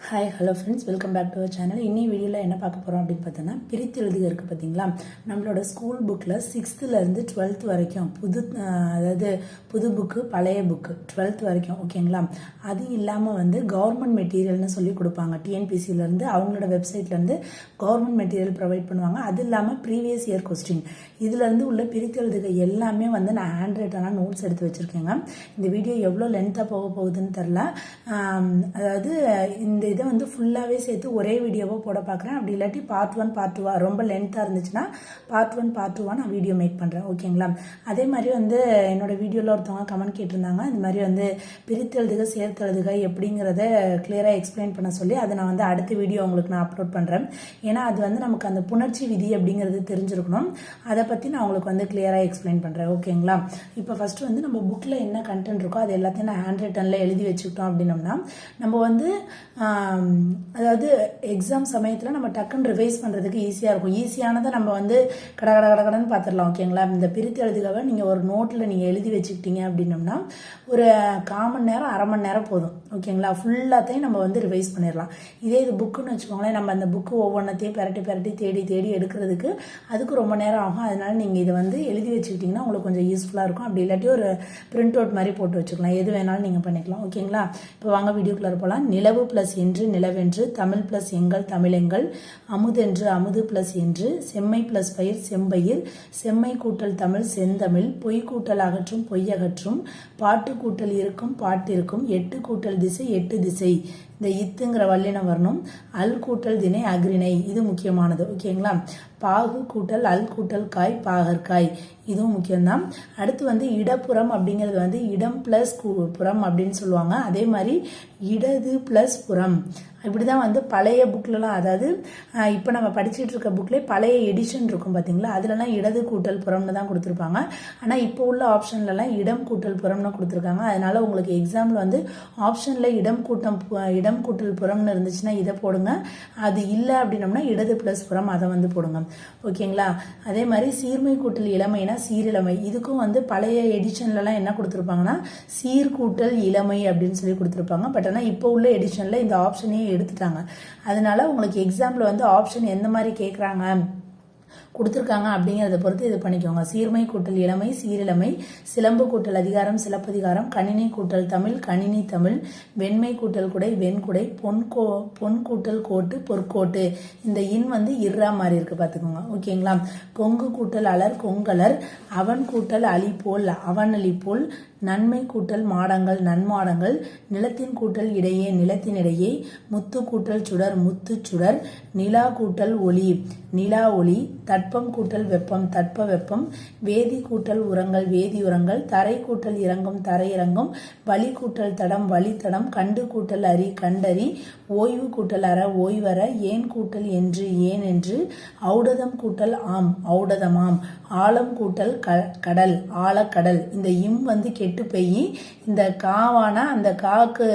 Hi hello friends, welcome back to our channel. இன்னி வீடியோவில் என்ன பார்க்க போகிறோம் அப்படின்னு பார்த்தோன்னா, பிரித்து எழுதுக இருக்குது பார்த்தீங்களா. நம்மளோட ஸ்கூல் புக்கில் 6th-லேருந்து 12th வரைக்கும் அதாவது புது புக்கு, பழைய புக்கு 12th வரைக்கும் ஓகேங்களா. அது இல்லாமல் கவர்மெண்ட் மெட்டீரியல்னு சொல்லி கொடுப்பாங்க. டிஎன்பிசியிலேருந்து அவங்களோட வெப்சைட்லேருந்து கவர்மெண்ட் மெட்டீரியல் ப்ரொவைட் பண்ணுவாங்க. அது இல்லாமல் ப்ரீவியஸ் இயர் கொஸ்டின் இதுலேருந்து உள்ள பிரித்து எழுதுக எல்லாமே நான் ஹேண்ட் ரைட்டான நோட்ஸ் எடுத்து வச்சுருக்கேங்க. இந்த வீடியோ எவ்வளோ லென்த்தாக போக போகுதுன்னு தெரில. அதாவது இந்த இதை ஃபுல்லாகவே சேர்த்து ஒரே வீடியோவாக போட பார்க்குறேன். அப்படி இல்லாட்டி பார்ட் 1 பார்ட் 2 ரொம்ப லென்த்தாக இருந்துச்சுன்னா பார்ட் 1 பார்ட் 2 நான் வீடியோ மேக் பண்ணுறேன் ஓகேங்களா. அதே மாதிரி என்னோட வீடியோவில் ஒருத்தவங்க கமெண்ட் கேட்டிருந்தாங்க, இந்த மாதிரி பிரித்து எழுதுக சேர்த்து எழுதுக எப்படிங்கிறத கிளியராக எக்ஸ்பிளைன் பண்ண சொல்லி. அதை நான் அடுத்த வீடியோ உங்களுக்கு நான் அப்லோட் பண்ணுறேன். ஏன்னா அது நமக்கு அந்த புணர்ச்சி விதி அப்படிங்கிறது தெரிஞ்சிருக்கணும். அதை பற்றி நான் உங்களுக்கு கிளியராக எக்ஸ்பிளைன் பண்ணுறேன் ஓகேங்களா. இப்போ ஃபஸ்ட்டு நம்ம புக்கில் என்ன கண்டென்ட் இருக்கோ அது எல்லாத்தையும் நான் ஹேண்ட் ரைட்டனில் எழுதி வச்சுக்கிட்டோம் அப்படின்னோம்னா நம்ம அதாவது எக்ஸாம் சமயத்தில் நம்ம டக்குன்னு ரிவைஸ் பண்ணுறதுக்கு ஈஸியாக இருக்கும். ஈஸியானதை நம்ம கடன்னு பார்த்துடலாம் ஓகேங்களா. இந்த பிரித்து எழுதுகாவை நீங்கள் ஒரு நோட்டில் நீங்கள் எழுதி வச்சுக்கிட்டீங்க அப்படின்னோம்னா ஒரு 1/4 மணி நேரம் 1/2 மணி நேரம் போதும் ஓகேங்களா. ஃபுல்லாத்தையும் நம்ம ரிவைஸ் பண்ணிடலாம். இதே இது புக்குன்னு வச்சுக்கோங்களேன், நம்ம அந்த புக்கு ஒவ்வொன்றத்தையும் பெரட்டி தேடி எடுக்கிறதுக்கு அதுக்கு ரொம்ப நேரம் ஆகும். அதனால நீங்கள் இதை எழுதி வச்சுக்கிட்டிங்கன்னா உங்களுக்கு கொஞ்சம் யூஸ்ஃபுல்லாக இருக்கும். அப்படி இல்லாட்டி ஒரு பிரிண்ட் அவுட் மாதிரி போட்டு வச்சுக்கலாம். எது வேணாலும் நீங்கள் பண்ணிக்கலாம் ஓகேங்களா. இப்போ வாங்க வீடியோக்குள்ளே போகலாம். நிலவு ப்ளஸ் என்று நிலவென்று, தமிழ் ப்ளஸ் எங்கள் தமிழெங்கள், அமுதென்று அமுது ப்ளஸ் என்று, செம்மை ப்ளஸ் பயிர் செம்பயிர், செம்மை கூட்டல் தமிழ் செந்தமிழ், பொய் கூட்டல் அகற்றும் பொய்யகற்றும், பாட்டு கூட்டல் இருக்கும் பாட்டிருக்கும், 8 கூட்டல் திசை 8 திசை. இந்த இத்துங்கிற வல்லினம் வரணும். அல் கூட்டல் திணை அக்ரிணை, இது முக்கியமானது ஓகேங்களா. பாகு கூட்டல் அல் கூட்டல் காய் பாகற்காய், இதுவும் முக்கியம்தான். அடுத்து இடப்புறம் அப்படிங்கிறது இடம் பிளஸ் புறம் அப்படின்னு சொல்லுவாங்க. அதே மாதிரி இடது பிளஸ் புறம் இப்படிதான் பழைய புக்லலாம், அதாவது இப்போ நம்ம படிச்சுட்டு இருக்க புக்லேயே பழைய எடிஷன் இருக்கும் பார்த்தீங்களா, அதுலலாம் இடது கூட்டல் புறம்னு தான் கொடுத்துருப்பாங்க. ஆனால் இப்போ உள்ள ஆப்ஷன்லலாம் இடம் கூட்டல் புறம்னு கொடுத்துருக்காங்க. அதனால உங்களுக்கு எக்ஸாமில் ஆப்ஷனில் இடம் கூட்டல் புறம்னு இருந்துச்சுன்னா இதை போடுங்க. அது இல்லை அப்படின்னம்னா இடது பிளஸ் புறம் அதை போடுங்க ஓகேங்களா. அதே மாதிரி சீர்மை கூட்டல் இளமைனா சீரிழமை, இதுக்கும் பழைய எடிஷன்லலாம் என்ன கொடுத்துருப்பாங்கன்னா சீர்கூட்டல் இளமை அப்படின்னு சொல்லி கொடுத்துருப்பாங்க. பட் ஆனால் இப்போ உள்ள எடிஷனில் இந்த ஆப்ஷனே எடுத்துட்டாங்க. அதனால உங்களுக்கு எக்ஸாம்பிள் ஆப்ஷன் எந்த மாதிரி கேட்குறாங்க கொடுத்துருக்காங்க அப்படிங்கிறத பொறுத்து இது பண்ணிக்கோங்க. சீர்மை கூட்டல் இளமை சீரிழமை, சிலம்பு கூட்டல் அதிகாரம் சிலப்பதிகாரம், கணினி கூட்டல் தமிழ் கணினி தமிழ், வெண்மை கூட்டல் குடை வெண்குடை, பொன் கூட்டல் கோட்டு பொற்கோட்டு. இந்த இன் இர்ரா மாதிரி இருக்கு பார்த்துக்கோங்க ஓகேங்களா. கொங்கு கூட்டல் அலர் கொங்கலர், அவன் கூட்டல் அலி போல் அவனலி போல், நன்மை கூட்டல் மாடங்கள் நன்மாடங்கள், நிலத்தின் கூட்டல் இடையே நிலத்தினிடையே, முத்து கூட்டல் சுடர் முத்து சுடர், நிலா கூட்டல் ஒளி நிலா ஒளி, தட்பம் கூட்டல் வெப்பம் தட்ப வெப்பம், வேதி கூட்டல் உரங்கள் வேதி உரங்கள், தரை கூட்டல் இறங்கும் தரை இறங்கும், வழி கூட்டல் தடம் வழி தடம், கண்டு கூட்டல் அரி கண்டறி, ஓய்வு கூட்டல் அற ஓய்வற, ஏன் கூட்டல் என்று ஏன் என்று, ஔடதம் கூட்டல் ஆம் ஔடதமாம், ஆழம் கூட்டல் கடல் ஆழக்கடல். இந்த இம் கெட்டு போய் இந்த காவான அந்த காக்கு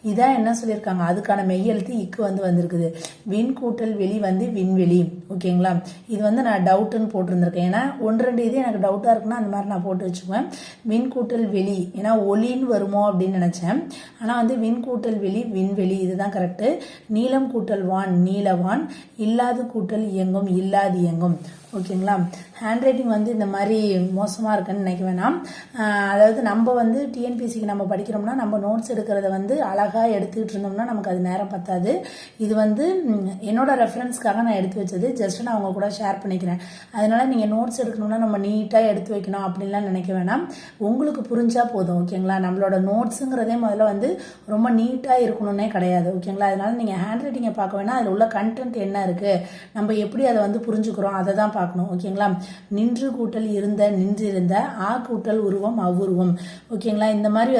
இதான் என்ன சொல்லியிருக்காங்க, அதுக்கான மெய்யெழுத்து இக்கு வந்திருக்குது. விண் கூட்டல் வெளி விண்வெளி ஓகேங்களா. இது நான் டவுட்டுன்னு போட்டிருந்திருக்கேன். ஏன்னா 1-2 இது எனக்கு டவுட்டாக இருக்குன்னா அந்த மாதிரி நான் போட்டு வச்சுக்குவேன். விண் கூட்டல் வெளி, ஏன்னா ஒளின்னு வருமோ அப்படின்னு நினச்சேன். ஆனால் விண் கூட்டல் வெளி விண்வெளி, இதுதான் கரெக்டு. நீளம் கூட்டல் வான் நீலவான், இல்லாது கூட்டல் இயங்கும் இல்லாது இயங்கும் ஓகேங்களா. ஹேண்ட் ரைட்டிங் இந்த மாதிரி மோசமாக இருக்குன்னு நினைக்க வேணாம். அதாவது நம்ம டிஎன்பிசிக்கு நம்ம படிக்கிறோம்னா நம்ம நோட்ஸ் எடுக்கிறத அழகாக எடுத்துக்கிட்டு இருந்தோம்னா நமக்கு அது நேரம் பத்தாது. இது என்னோட ரெஃபரன்ஸ்க்காக நான் எடுத்து வச்சது, ஜஸ்ட் நான் அவங்க கூட ஷேர் பண்ணிக்கிறேன். அதனால நீங்கள் நோட்ஸ் எடுக்கணும்னா நம்ம நீட்டாக எடுத்து வைக்கணும் அப்படின்லாம் நினைக்க வேணாம். உங்களுக்கு புரிஞ்சா போதும் ஓகேங்களா. நம்மளோட நோட்ஸுங்கிறதே முதல்ல ரொம்ப நீட்டாக இருக்கணும்னே கிடையாது ஓகேங்களா. அதனால நீங்கள் ஹேண்ட் ரைட்டிங்கை பார்க்க வேணாம், அதில் உள்ள கண்டென்ட் என்ன இருக்குது, நம்ம எப்படி அதை புரிஞ்சுக்கிறோம் அதை தான் பார்க்கணும் ஓகேங்களா. நின்று கூட்டல் இருந்த நின்றிருந்த, ஆ கூட்டல் உருவம் அவ்வுருவம் ஓகேங்களா. இந்த மாதிரி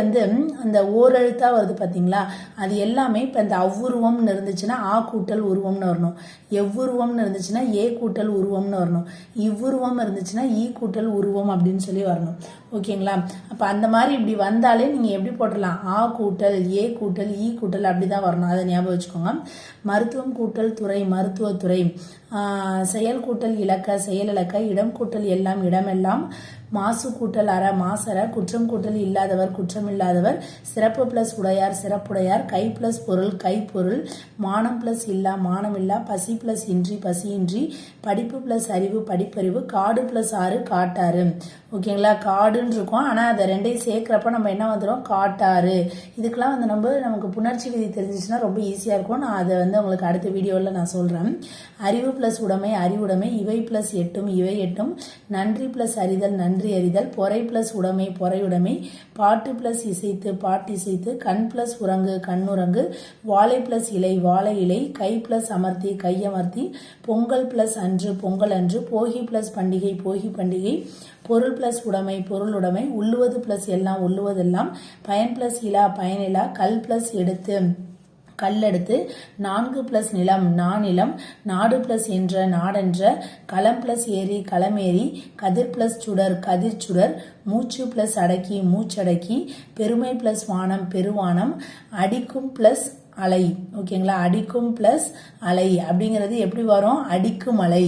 அந்த ஓரெழுத்தா வருது பார்த்தீங்களா, அது எல்லாமே இப்போ இந்த அவ்வுருவம்னு இருந்துச்சுன்னா ஆ கூட்டல் உருவம்னு வரணும். எவ்வுருவம்னு இருந்துச்சுன்னா ஏ கூட்டல் உருவம்னு வரணும். இவ்வுருவம் இருந்துச்சுன்னா ஈ கூட்டல் உருவம் அப்படின்னு சொல்லி வரணும் ஓகேங்களா? அப்போ அந்த மாதிரி இப்படி வந்தாலே நீங்கள் எப்படி போட்டுடலாம், ஆ கூட்டல் ஏ கூட்டல் ஈ கூட்டல் அப்படி தான் வரணும். அதை ஞாபகம் வச்சுக்கோங்க. மருத்துவம் கூட்டல் துறை மருத்துவத்துறை, செயல் கூட்டல் இலக்க செயல் இலக்க, இடம் கூட்டல் எல்லாம் இடமெல்லாம், மாசு கூட்டல் அற மாசற, குற்றம் கூட்டல் இல்லாதவர் குற்றம் இல்லாதவர், சிறப்பு பிளஸ் உடையார் சிறப்புடையார், கை பிளஸ் பொருள் கைப்பொருள், மானம் பிளஸ் இல்லா மானம் இல்லா, பசி பிளஸ் இன்றி பசியின்றி, படிப்பு பிளஸ் அறிவு படிப்பறிவு, காடு பிளஸ் ஆறு காட்டாறு. ஓகேங்களா? காடுன்னு இருக்கும், ஆனால் அதை ரெண்டையும் சேர்க்குறப்ப நம்ம என்ன வந்துடும், காட்டாறு. இதுக்கெல்லாம் வந்து நமக்கு புணர்ச்சி விதி தெரிஞ்சிச்சுன்னா ரொம்ப ஈஸியாக இருக்கும். நான் அதை வந்து உங்களுக்கு அடுத்த வீடியோவில் நான் சொல்கிறேன். அறிவு பிளஸ் உடைமை அறிவுடைமை, இவை பிளஸ் எட்டும் இவை எட்டும், நன்றி பிளஸ் அறிதல் நன்றி அறிதல், பொறை பிளஸ் உடைமை பொறையுடைமை, பாட்டு பிளஸ் இசைத்து பாட்டிசைத்து, கண் பிளஸ் உறங்கு கண்ணுறங்கு, வாழை பிளஸ் இலை வாழை இலை, கை பிளஸ் அமர்த்தி கையமர்த்தி, பொங்கல் பிளஸ் அன்று பொங்கல் அன்று, போகி பிளஸ் பண்டிகை போகி பண்டிகை, பொருள் பிளஸ் உடைமை பொருள் உடைமை, உள்ளுவது பிளஸ் எல்லாம் உள்ளுவதெல்லாம், பயன் பிளஸ் இலா பயனிலா, கல் பிளஸ் எடுத்து கல்லெடுத்து, 4 பிளஸ் நிலம் நானிலம், நாடு பிளஸ் என்ற நாடென்ற, களம் பிளஸ் ஏரி களமேரி, கதிர் பிளஸ் சுடர் கதிர் சுடர், மூச்சு பிளஸ் அடக்கி மூச்சடக்கி, பெருமை பிளஸ் வானம் பெருவானம், அடிக்கும் பிளஸ் அலை. ஓகேங்களா? அடிக்கும் பிளஸ் அலை அப்படிங்கிறது எப்படி வரும், அடிக்கும் அலை,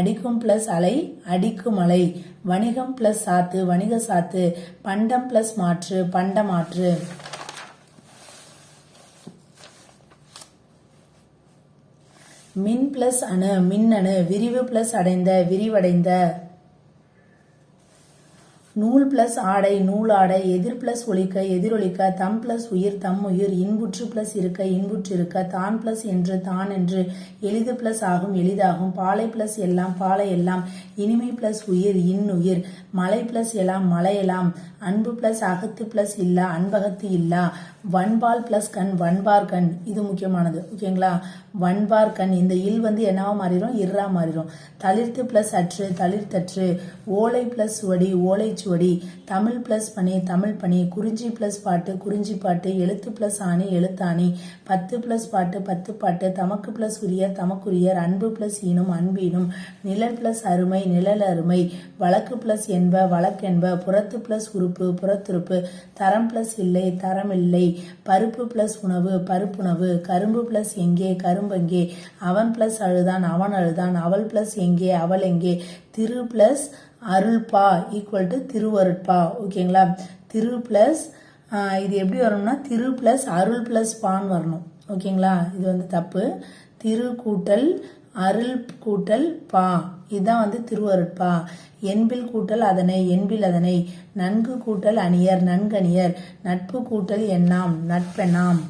அடிக்கும் பிளஸ் அலை அடிக்கும் அலை, வணிகம் பிளஸ் சாத்து வணிக சாத்து, பண்டம் பிளஸ் மாற்று பண்ட மாற்று, மின் பிளஸ் அணு மின்னணு, விரிவு பிளஸ் அடைந்த விரிவடைந்த, நூல் பிளஸ் ஆடை நூலாடை, எதிர் பிளஸ் ஒலிக்க எதிரொலிக்க, தம் பிளஸ் உயிர் தம் உயிர், இன்புற்று பிளஸ் இருக்க இன்புற்று இருக்க, தான் பிளஸ் என்று தான் என்று, எளிது பிளஸ் ஆகும் எளிதாகும், பாலை பிளஸ் எல்லாம் பாலை எல்லாம், இனிமை பிளஸ் உயிர் இன்னுயிர், மலை பிளஸ் எல்லாம் மலையெல்லாம், அன்பு பிளஸ் அகத்து பிளஸ் இல்லா அன்பகத்து இல்லா, வன்பால் பிளஸ் கண் வன்பார் கண். இது முக்கியமானது. ஓகேங்களா? வன்பார் கண். இந்த இல் வந்து என்னவா மாறிடும், இர்ரா மாறிடும். தளிர்த்து பிளஸ் அற்று தளிர்த்தற்று, ஓலை பிளஸ் சுவடி ஓலை சுவடி, தமிழ் பிளஸ் பனி தமிழ் பனி, குறிஞ்சி பிளஸ் பாட்டு குறிஞ்சி பாட்டு, எழுத்து பிளஸ் ஆணி எழுத்தாணி, 10 பிளஸ் பாட்டு 10 பாட்டு, தமக்கு பிளஸ் உரியர் தமக்குரியர், அன்பு பிளஸ் ஈனும் அன்பீனும், நிழல் பிளஸ் அருமை நிழல் அருமை, வழக்கு பிளஸ் என்ப வழக்கென்ப, புறத்து பிளஸ் உறுப்பு புறத்துறுப்பு, தரம் பிளஸ் இல்லை தரம் இல்லை, பருப்பு பிளஸ் உணவு பருப்புணவு, கரும்பு பிளஸ் எங்கே கரும்பெங்கே, அவன் பிளஸ் அழுதான் அவன் அழுதான், அவள் பிளஸ் எங்கே அவள் எங்கே, திரு பிளஸ் அருள்பா ஈக்குவல் டு திருவருட்பா. ஓகேங்களா? திரு பிளஸ் இது எப்படி வரணும்னா, திரு பிளஸ் அருள் பிளஸ் பான் வரணும். ஓகேங்களா? இது வந்து தப்பு. திரு கூட்டல் அருள் கூட்டல் பா, இதுதான் வந்து திருவருட்பா. என்பில் கூட்டல் அதனை என்பில் அதனை, நன்கு கூட்டல் அணியர் நன்கணியர், நட்பு கூட்டல் எண்ணாம் நட்பெண்ணாம்,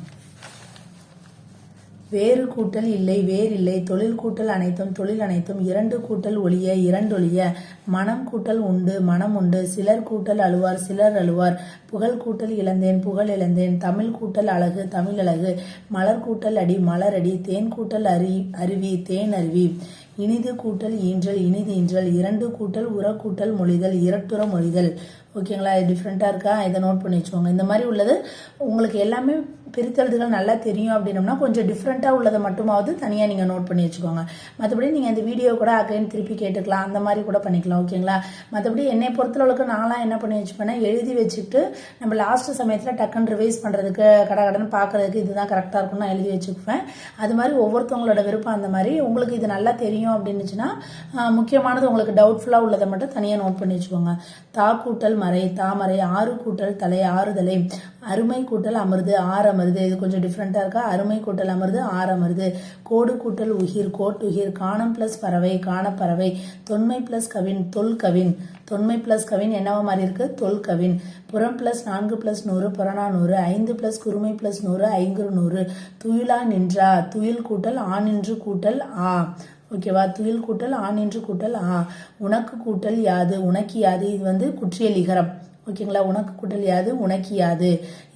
வேறு கூட்டல் இல்லை வேறில்லை, தொழில் கூட்டல் அனைத்தும் தொழில் அனைத்தும், இரண்டு கூட்டல் ஒளிய இரண்டொழிய, மனம் கூட்டல் உண்டு மனம் உண்டு, சிலர் கூட்டல் அழுவார் சிலர் அழுவார், புகழ் கூட்டல் இழந்தேன் புகழ் இழந்தேன், தமிழ் கூட்டல் அழகு தமிழ் அழகு, மலர் கூட்டல் அடி மலரடி, தேன் கூட்டல் அருவி தேன் அருவி, இனிது கூட்டல் ஈன்றல் இனிது ஈன்றல், இரண்டு கூட்டல் உர கூட்டல் மொழிதல் இரட்டுற மொழிதல். ஓகேங்களா? இது டிஃப்ரெண்ட்டாக இருக்கா? இதை நோட் பண்ணி வச்சுக்கோங்க. இந்த மாதிரி உள்ளது உங்களுக்கு எல்லாமே பிரித்தெழுதுகள் நல்லா தெரியும் அப்படின்னோம்னா கொஞ்சம் டிஃப்ரெண்ட்டாக உள்ளதை மட்டுமாவது தனியாக நீங்கள் நோட் பண்ணி வச்சுக்கோங்க. மற்றபடி நீங்கள் இந்த வீடியோ கூட அகைன் திருப்பி கேட்டுக்கலாம், அந்த மாதிரி கூட பண்ணிக்கலாம். ஓகேங்களா? மற்றபடி என்னை பொறுத்தளவுக்கு நான்லாம் என்ன பண்ணி வச்சுப்பேன்னா, எழுதி வச்சுக்கிட்டு நம்ம லாஸ்ட் சமயத்தில் டக்குன்னு ரிவைஸ் பண்ணுறதுக்கு கடகடன்னு பார்க்குறதுக்கு இதுதான் கரெக்டாக இருக்கும்னு நான் எழுதி வச்சுக்குவேன். அது மாதிரி ஒவ்வொருத்தவங்களோட விருப்பம் அந்த மாதிரி. உங்களுக்கு இது நல்லா தெரியும் அப்படின்னுச்சுன்னா முக்கியமானது உங்களுக்கு டவுட்ஃபுல்லாக உள்ளதை மட்டும் தனியாக நோட் பண்ணி வச்சுக்கோங்க. தா கூட்டல் மறை தாமரை, ஆறு கூட்டல் தலை ஆறுதலை, அருமை கூட்டல் அமிர்து ஆறு அமிர்து, இது கொஞ்சம் டிஃப்ரெண்ட்டாக இருக்கா? அருமை கூட்டல் அமிர்து ஆறு அமிர்து, கோடு கூட்டல் உயிர் கோட்டுயிர், காணம் பிளஸ் பறவை காணப்பறவை, தொன்மை பிளஸ் கவின் தொல் கவின், தொன்மை பிளஸ் கவின் என்னவா மாதிரி இருக்கு? தொல் கவின், புறம் பிளஸ் 4 பிளஸ் 100 புறநானூறு, 5 பிளஸ் குறுமை பிளஸ் 100 ஐங்குறு, துயிலா நின்றா துயில் கூட்டல் ஆனின்று கூட்டல் ஆ. ஓகேவா? துயில் கூட்டல் ஆனின்று கூட்டல் ஆ, உனக்கு கூட்டல் யாது உனக்கு யாது, இது வந்து குற்றியல் இகரம். ஓகேங்களா? உனக்கு கூட்டல் யாது உனக்கு யாது,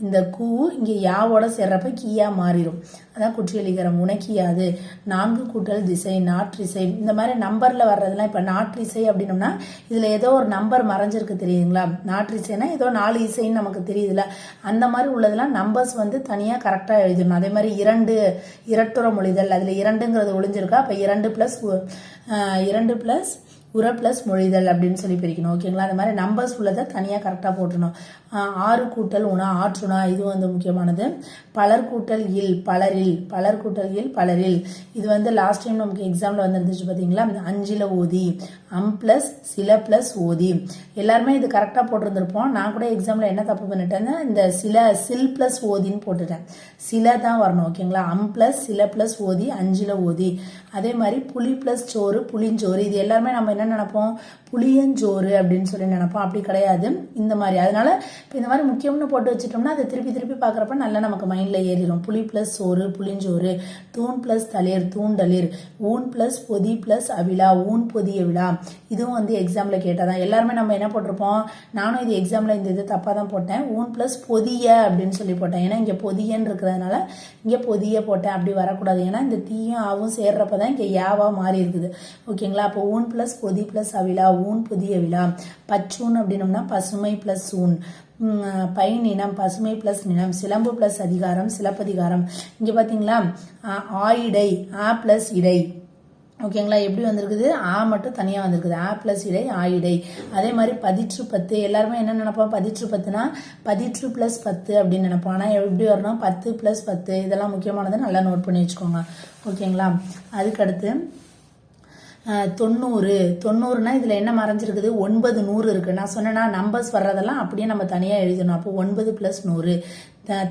இந்த கூ இங்கே யாவோட சேர்றப்ப கீயா மாறிடும், அதான் குற்றியலிகரம். உனக்கு யாது, 4 கூட்டல் திசை நாற்றிசை, இந்த மாதிரி நம்பரில் வர்றதுலாம் இப்போ நாற்றிசை அப்படின்னோம்னா இதில் ஏதோ ஒரு நம்பர் மறைஞ்சிருக்கு தெரியுதுங்களா? நாற்றிசைனா ஏதோ 4 இசைன்னு நமக்கு தெரியுதுல, அந்த மாதிரி உள்ளதெல்லாம் நம்பர்ஸ் வந்து தனியாக கரெக்டாக எழுதணும். அதே மாதிரி இரட்டுற மொழிதல், அதில் இரண்டுங்கிறது ஒளிஞ்சிருக்கா, அப்போ 2 பிளஸ் உர ப்ளஸ் மொழிதல் அப்படின்னு சொல்லி பிரிக்கணும். ஓகேங்களா? அந்த மாதிரி நம்பர்ஸ் உள்ளதை தனியாக கரெக்டாக போட்டுணும். ஆறு கூட்டல் உணா ஆற்றுணா இது வந்து முக்கியமானது. பலர் கூட்டல் இல் பலரில், பலர் கூட்டல் இல் பலரில் இது வந்து லாஸ்ட் டைம் நமக்கு எக்ஸாம்ல வந்துருந்துச்சு பார்த்தீங்களா? அஞ்சில ஓதி, பிளஸ் சில பிளஸ் ஓதி எல்லாருமே இது கரெக்டாக போட்டிருந்திருப்போம். நான் கூட எக்ஸாம்ல என்ன தப்பு பண்ணிட்டேன்னா இந்த சில் பிளஸ் ஓதின்னு போட்டுட்டேன். சில தான் வரணும். ஓகேங்களா? பிளஸ் சில பிளஸ் ஓதி அஞ்சில ஓதி. அதே மாதிரி புளி பிளஸ் சோறு புளிஞ்சோறு இது எல்லாருமே நம்ம என்ன நினைப்போம், புளியஞ்சோறு அப்படின்னு சொல்லி நினைப்போம். அப்படி கிடையாது இந்த மாதிரி. அதனால இப்போ இந்த மாதிரி முக்கியம்னு போட்டு வச்சுட்டோம்னா அதை திருப்பி திருப்பி பார்க்குறப்ப நல்லா நமக்கு மைண்ட்ல ஏறிடும். புளி பிளஸ் சோறு புளிஞ்சோறு, தூண் பிளஸ் தளிர் தூண்டளிர், ஊன் பிளஸ் பொதி பிளஸ் அவிழா ஊன் பொதி அவிழா இதுவும் வந்து எக்ஸாம்ல கேட்டாதான். எல்லாருமே நம்ம என்ன போட்டிருப்போம், நானும் இது எக்ஸாம்ல இந்த இது தப்பா தான் போட்டேன். ஊன் பிளஸ் பொதிய அப்படின்னு சொல்லி போட்டேன். ஏன்னா இங்க பொதியன்னு இருக்கிறதுனால இங்க பொதிய போட்டேன். அப்படி வரக்கூடாது. ஏன்னா இந்த தீயும் ஆவும் சேர்றப்பதான் இங்க யாவா மாறி இருக்குது. ஓகேங்களா? அப்போ ஊன் பிளஸ் பொதி பிளஸ் அவிழா ஊன் பொதி அவிழா. பச்சூன் அப்படின்னம்னா பசுமை பிளஸ் ஊன். பைநினம் பசுமை பிளஸ் நினம். சிலம்பு பிளஸ் அதிகாரம் சிலப்பதிகாரம். இங்க பாத்தீங்களா ஆயிடை ஆ பிளஸ் இடை. ஓகேங்களா? எப்படி வந்திருக்குது, மட்டும் தனியா வந்திருக்குது. பிளஸ் இடை ஆயிடை. அதே மாதிரி பதிற்று பத்து. எல்லாருமே என்ன நினைப்போம், பதிற்று பத்துனா பதிற்று பிளஸ் 10 அப்படின்னு நினைப்போம். ஆனா எப்படி வரணும், 10 பிளஸ் 10 இதெல்லாம் முக்கியமானது, நல்லா நோட் பண்ணி வச்சுக்கோங்க. ஓகேங்களா? அதுக்கடுத்து 90னா இதுல என்ன மறைஞ்சிருக்குது, 9 100 இருக்கு. நான் சொன்னேன்னா நம்பர்ஸ் வர்றதெல்லாம் அப்படியே நம்ம தனியா எழுதணும். அப்போ 9 பிளஸ் 100.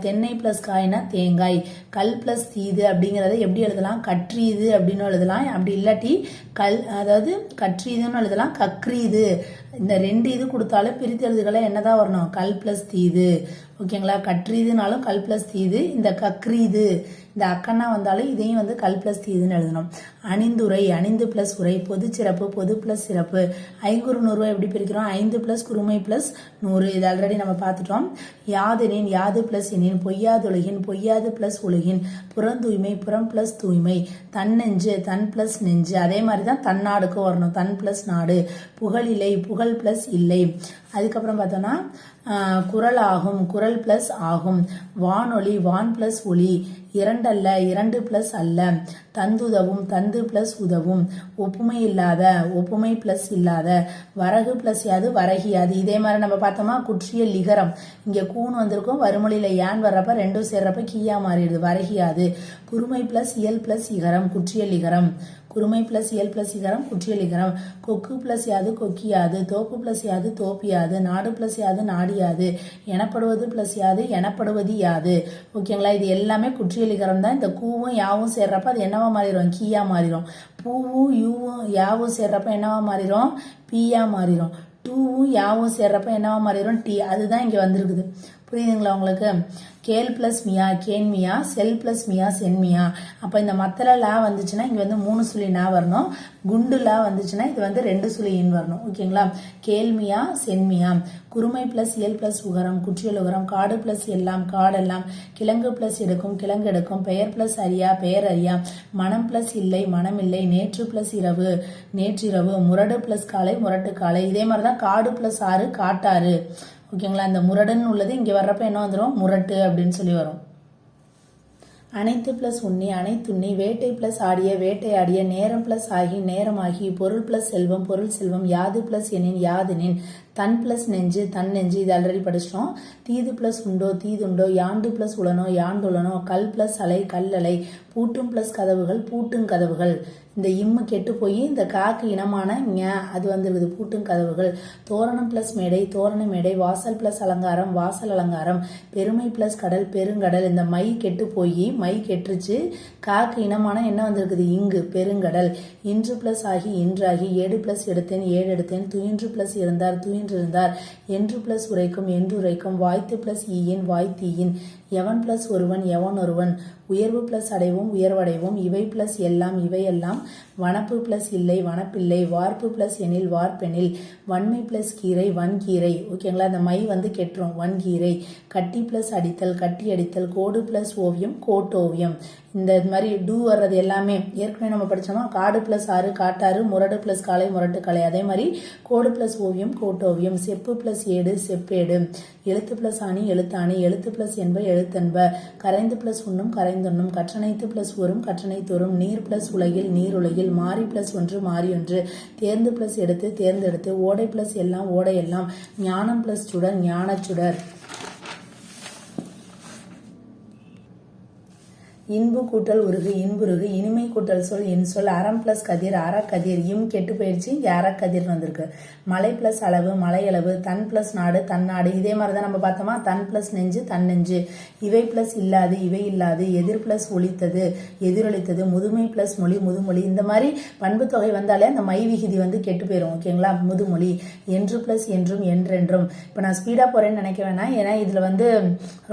தென்னை பிளஸ் காய்னா தேங்காய். கல் பிளஸ் தீது அப்படிங்கறத எப்படி எழுதலாம், கற்றீது அப்படின்னு எழுதலாம். அப்படி இல்லாட்டி அதாவது கற்றீதுன்னு எழுதலாம், கக்ரீது. இந்த 2 இது கொடுத்தாலும் பிரித்து எழுதுகளை என்னதான் வரணும், கல் பிளஸ் தீது. ஓகேங்களா? கற்றீதுனாலும் கல் பிளஸ் தீது. இந்த கக்ரீது இந்த அக்கன்னா வந்தாலும் இதையும் வந்து கல் பிளஸ் தீதுன்னு எழுதணும். அணிந்துரை அணிந்து பிளஸ் உரை. பொது சிறப்பு பொது பிளஸ் சிறப்பு. ஐங்குறு 100 எப்படி பிரிக்கிறோம், 5 பிளஸ் குறுமை பிளஸ் 100. இது ஆல்ரெடி நம்ம பார்த்துட்டோம். யாதெனின் யாது பிளஸ் எனின். பொய்யாதுலகின் பொய்யாது பிளஸ் உலகின். புறந்தூய்மை புறம் பிளஸ் தூய்மை. தன்னெஞ்சு தன் பிளஸ் நெஞ்சு. அதே மாதிரிதான் தன்னாடுக்கும் வரணும், தன் பிளஸ் நாடு. புகழில்லை புகழ் பிளஸ் இல்லை. அதுக்கப்புறம் பார்த்தோம்னா குரல் ஆகும் குரல் பிளஸ் ஆகும். வானொலி வான் பிளஸ் ஒளி. இரண்டல்ல 2 பிளஸ் அல்ல. தந்துதவும் தந்து பிளஸ் உதவும். ஒப்புமை இல்லாத ஒப்புமை பிளஸ் இல்லாத. வரகு பிளஸ் யாது வரகியாது. இதே மாதிரி நம்ம பார்த்தோமா குற்றிய லிகரம். இங்க கூன் வந்திருக்கும், வறுமொழியில ஏன் வர்றப்ப ரெண்டும் சேர்றப்ப கீயா மாறிடுது, வரகியாது. குறுமை பிளஸ் இயல் பிளஸ் இகரம் குற்றிய லிகரம். குறுமை பிளஸ் இயல் பிளஸ் இகரம் குற்றிய லிகரம். கொக்கு பிளஸ் யாது கொக்கியாது. தோப்பு பிளஸ் யாது தோப்பியாது. நாடு பிளஸ் யாது நாடியாது. எனப்படுவது பிளஸ் யாது எனப்படுவது யாது. ஓகேங்களா? இது எல்லாமே குற்றிய லிகரம் தான். இந்த கூவும் யாவும் சேர்றப்ப அது என்னவா மாறிடும், கீயா மாறிடும். பூவும் யூவும் யாவும் சேர்றப்ப என்னவா மாறிடும், பீயா மாறிடும். டூவும் யாவும் சேர்றப்ப என்னவா மாறிடும், டி. அதுதான் இங்க வந்திருக்குது. புரியுதுங்களா உங்களுக்கு? கேல் பிளஸ் மியா கேன்மியா. செல் பிளஸ் மியா சென்மியா. அப்ப இந்த மத்தல லா வந்துச்சுன்னா இங்க வந்து 3 சுழி நா வரணும். குண்டு லா வந்துச்சுன்னா இது வந்து 2 சுழி இன் வரணும். ஓகேங்களா? கேள்மியா சென்மியா. குறுமை பிளஸ் இயல் பிளஸ் உகரம் குற்றியல் உகரம். காடு பிளஸ் எல்லாம் காடெல்லாம். கிழங்கு பிளஸ் எடுக்கும் கிழங்கு எடுக்கும். பெயர் பிளஸ் அறியா பெயர் அறியா. மனம் பிளஸ் இல்லை மனம் இல்லை. நேற்று பிளஸ் இரவு நேற்றிரவு. முரடு பிளஸ் காலை முரட்டு காலை. இதே மாதிரிதான் காடு பிளஸ் ஆறு காட்டாறு. ஓகேங்களா? இந்த முரடுன்னு உள்ளது இங்க வர்றப்ப என்ன வந்துடும், முரட்டு அப்படின்னு சொல்லி வரும். அனைத்து பிளஸ் உண்ணி அனைத்துண்ணி. வேட்டை பிளஸ் ஆடிய வேட்டையாடிய. நேரம் பிளஸ் ஆகி நேரமாகி. பொருள் பிளஸ் செல்வம் பொருள் செல்வம். யாது பிளஸ் எனின் யாதெனின். தன் பிளஸ் நெஞ்சு தன் நெஞ்சு. இது ஆல்ரெடி படிச்சிட்டோம். தீது பிளஸ் உண்டோ தீதுண்டோ. யாண்டு பிளஸ் உளனோ யாண்டுளனோ. கல் பிளஸ் அலை கல்லலை. பூட்டும் பிளஸ் கதவுகள் பூட்டும் கதவுகள். இந்த இம்மு கெட்டு போய் இந்த காக்கு இனமான அது வந்துருக்குது, பூட்டும் கதவுகள். தோரணம் பிளஸ் மேடை தோரண மேடை. வாசல் பிளஸ் அலங்காரம் வாசல் அலங்காரம். பெருமை பிளஸ் கடல் பெருங்கடல். இந்த மை கெட்டு போய் மை கெட்டுருச்சு, காக்கு இனமான என்ன வந்திருக்குது, இங்கு பெருங்கடல். இன்று பிளஸ் ஆகி இன்றாகி. ஏடு பிளஸ் எடுத்தேன் ஏடு எடுத்தேன். துயின்று பிளஸ் இருந்தார் துயின்றிருந்தார். என்று பிளஸ் உரைக்கும் என்று உரைக்கும். வாய்த்து பிளஸ் ஈயின் வாய்த்தீயின். எவன் பிளஸ் ஒருவன் எவன் ஒருவன். உயர்வு பிளஸ் அடைவோம் உயர்வடைவோம். இவை பிளஸ் எல்லாம் இவையெல்லாம். வனப்பு பிளஸ் இல்லை வனப்பில்லை. வார்ப்பு பிளஸ் எனில் வார்ப்பெனில். வன்மை பிளஸ் கீரை வன்கீரை. ஓகேங்களா? இந்த மை வந்து கெட்டுரும், வன்கீரை. கட்டி பிளஸ் அடித்தல் கட்டி அடித்தல். கோடு பிளஸ் ஓவியம் கோட்டோவியம். இந்த மாதிரி டூ வர்றது எல்லாமே ஏற்கனவே நம்ம படிச்சோமா, காடு பிளஸ் ஆறு காட்டாறு. முரடு பிளஸ் காலை முரட்டு காலை. அதே மாதிரி கோடு பிளஸ் ஓவியம் கோட்டோவியம். செப்பு பிளஸ் ஏடு செப்பேடு. எழுத்து பிளஸ் ஆணி எழுத்தாணி. எழுத்து பிளஸ் என்ப எழுத்தென்ப. கரைந்து பிளஸ் உண்ணும் கரைந்துண்ணும். கற்றனைத்து பிளஸ் ஊரும் கற்றனைத்தோறும். நீர் பிளஸ் உலகில் நீர் உலகில். மாறி பிளஸ் ஒன்று மாறி ஒன்று. தேர்ந்து பிளஸ் எடுத்து தேர்ந்தெடுத்து. ஓடை பிளஸ் எல்லாம் ஓடை எல்லாம். ஞானம் பிளஸ் சுடர் ஞானச்சுடர். இன்பு கூட்டல் உருகு இன்புருகு. இனிமை கூட்டல் சொல் இன்சொல். அறம் பிளஸ் கதிர் அறக்கதிர். இம் கெட்டு போயிடுச்சு, இங்கே அறக்கதிர்னு வந்திருக்கு. மலை பிளஸ் அளவு மலையளவு. தன் பிளஸ் நாடு தன்னாடு. இதே மாதிரி தான் நம்ம பார்த்தோமா, தன் பிளஸ் நெஞ்சு தன் நெஞ்சு. இவை பிளஸ் இல்லாது இவை இல்லாது. எதிர் பிளஸ் ஒலித்தது எதிரொலித்தது. முதுமை பிளஸ் மொழி முதுமொழி. இந்த மாதிரி பண்பு தொகை வந்தாலே அந்த மை விகுதி வந்து கெட்டு போயிடும். ஓகேங்களா, முதுமொழி. என்று பிளஸ் என்றும் என்றென்றும். இப்போ நான் ஸ்பீடாக போகிறேன்னு நினைக்க வேணாம், ஏன்னா இதில் வந்து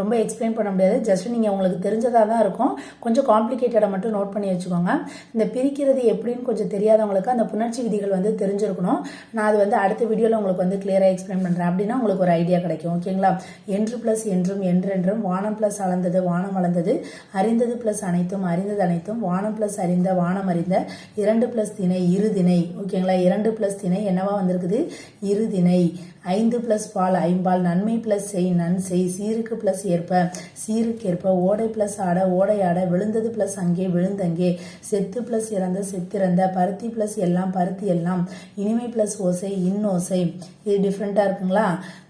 ரொம்ப எக்ஸ்பிளைன் பண்ண முடியாது. ஜஸ்ட் நீங்கள் உங்களுக்கு தெரிஞ்சதாக தான் இருக்கும். கொஞ்சம் காம்ப்ளிகேட்டடை மட்டும் நோட் பண்ணி வச்சுக்கோங்க. இந்த பிரிக்கிறது எப்படின்னு கொஞ்சம் தெரியாதவங்களுக்கு அந்த புணர்ச்சி விதிகள் வந்து தெரிஞ்சிருக்கணும். நான் அது வந்து அடுத்த வீடியோவில் உங்களுக்கு வந்து கிளியராக எக்ஸ்பிளைன் பண்ணுறேன். அப்படின்னா உங்களுக்கு ஒரு ஐடியா கிடைக்கும். ஓகேங்களா. என்று பிளஸ் என்றும் என்றென்றும். வானம் பிளஸ் அளந்தது வானம் அளந்தது. அறிந்தது பிளஸ் அனைத்தும் அறிந்தது அனைத்தும். வானம் பிளஸ் அறிந்த வானம் அறிந்த. இரண்டு பிளஸ் திணை இரு திணை. ஓகேங்களா. இரண்டு பிளஸ் திணை என்னவா வந்திருக்குது, இரு திணை. ஐந்து பிளஸ் பால் ஐம்பால். நன்மை பிளஸ் செய் நன் செய். சீருக்கு பிளஸ் ஏற்ப சீருக்கேற்ப. ஓடை பிளஸ் ஆட ஓடையாட. விழுந்தது பிளஸ் அங்கே விழுந்தங்கே. செத்து பிளஸ் இறந்த செத்திறந்த. பருத்தி பிளஸ் எல்லாம் பருத்தி எல்லாம். இனிமை பிளஸ் ஓசை இன்னோசை. இது டிஃப்ரெண்டா இருக்குங்களா.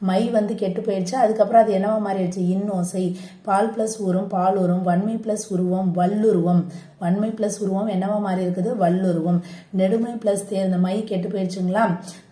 மை வந்து கெட்டு போயிடுச்சு, அதுக்கப்புறம் அது என்னவா மாறிடுச்சு, இன்னோசை. பால் பிளஸ் ஊரும் பால் ஊரும். வன்மை பிளஸ் உருவம் வல்லுருவம். வன்மை பிளஸ் உருவம் என்னவா மாறி இருக்குது, வல்லுருவம். நெடுமை பிளஸ் தேர். இந்த மை கெட்டு போயிடுச்சுங்களா,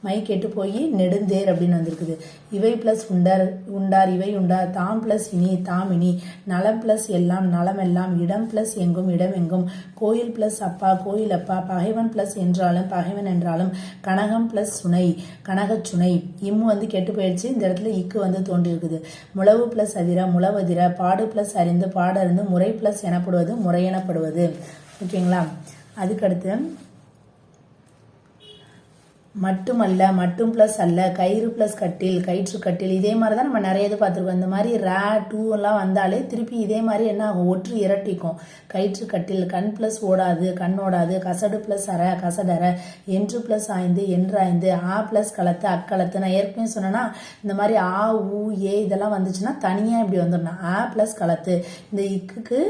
மை கெட்டு போய் நெடுந்தேர் அப்படின்னு வந்திருக்குது. இவை பிளஸ் உண்டார் உண்டார் இவை உண்டார். தாம் பிளஸ் இனி தாம் இனி. நலம் பிளஸ் எல்லாம் நலம் எல்லாம். இடம் பிளஸ் எங்கும் இடம் எங்கும். கோயில் பிளஸ் அப்பா கோயில் அப்பா. பகைவன் பிளஸ் என்றாலும் பகைவன் என்றாலும். கனகம் பிளஸ் சுனை கனகச்சுனை. இம்மு வந்து கெட்டு போயிடுச்சு, இந்த இடத்துல இக்கு வந்து தோன்றிருக்குது. முழவு பிளஸ் அதிர முழவதிர. பாடு பிளஸ் அறிந்து பாடறிந்து. முறை பிளஸ் எனப்படுவது முறை எனப்படுவது. ஓகேங்களா. அதுக்கடுத்து மட்டுமல்ல மட்டும் பிளஸ் அல்ல. கயிறு பிளஸ் கட்டில் கயிற்று கட்டில். இதே மாதிரி தான் நம்ம நிறைய இது பார்த்துருக்கோம். இந்த மாதிரி ரா டூ எல்லாம் வந்தாலே திருப்பி இதே மாதிரி என்ன ஆகும், ஒற்று இரட்டிக்கும். கயிற்று கட்டில். கண் பிளஸ் ஓடாது கண்ணோடாது. கசடு பிளஸ் அற கசடற. என்று பிளஸ் ஆய்ந்து என்றாய்ந்து. ஆ பிளஸ் களத்து அக்களத்து. நான் ஏற்கனவே சொன்னேன்னா இந்த மாதிரி ஆ ஊ ஏ இதெல்லாம் வந்துச்சுன்னா தனியாக இப்படி வந்துடணும். ஆ பிளஸ் களத்து. இந்த இக்குக்கு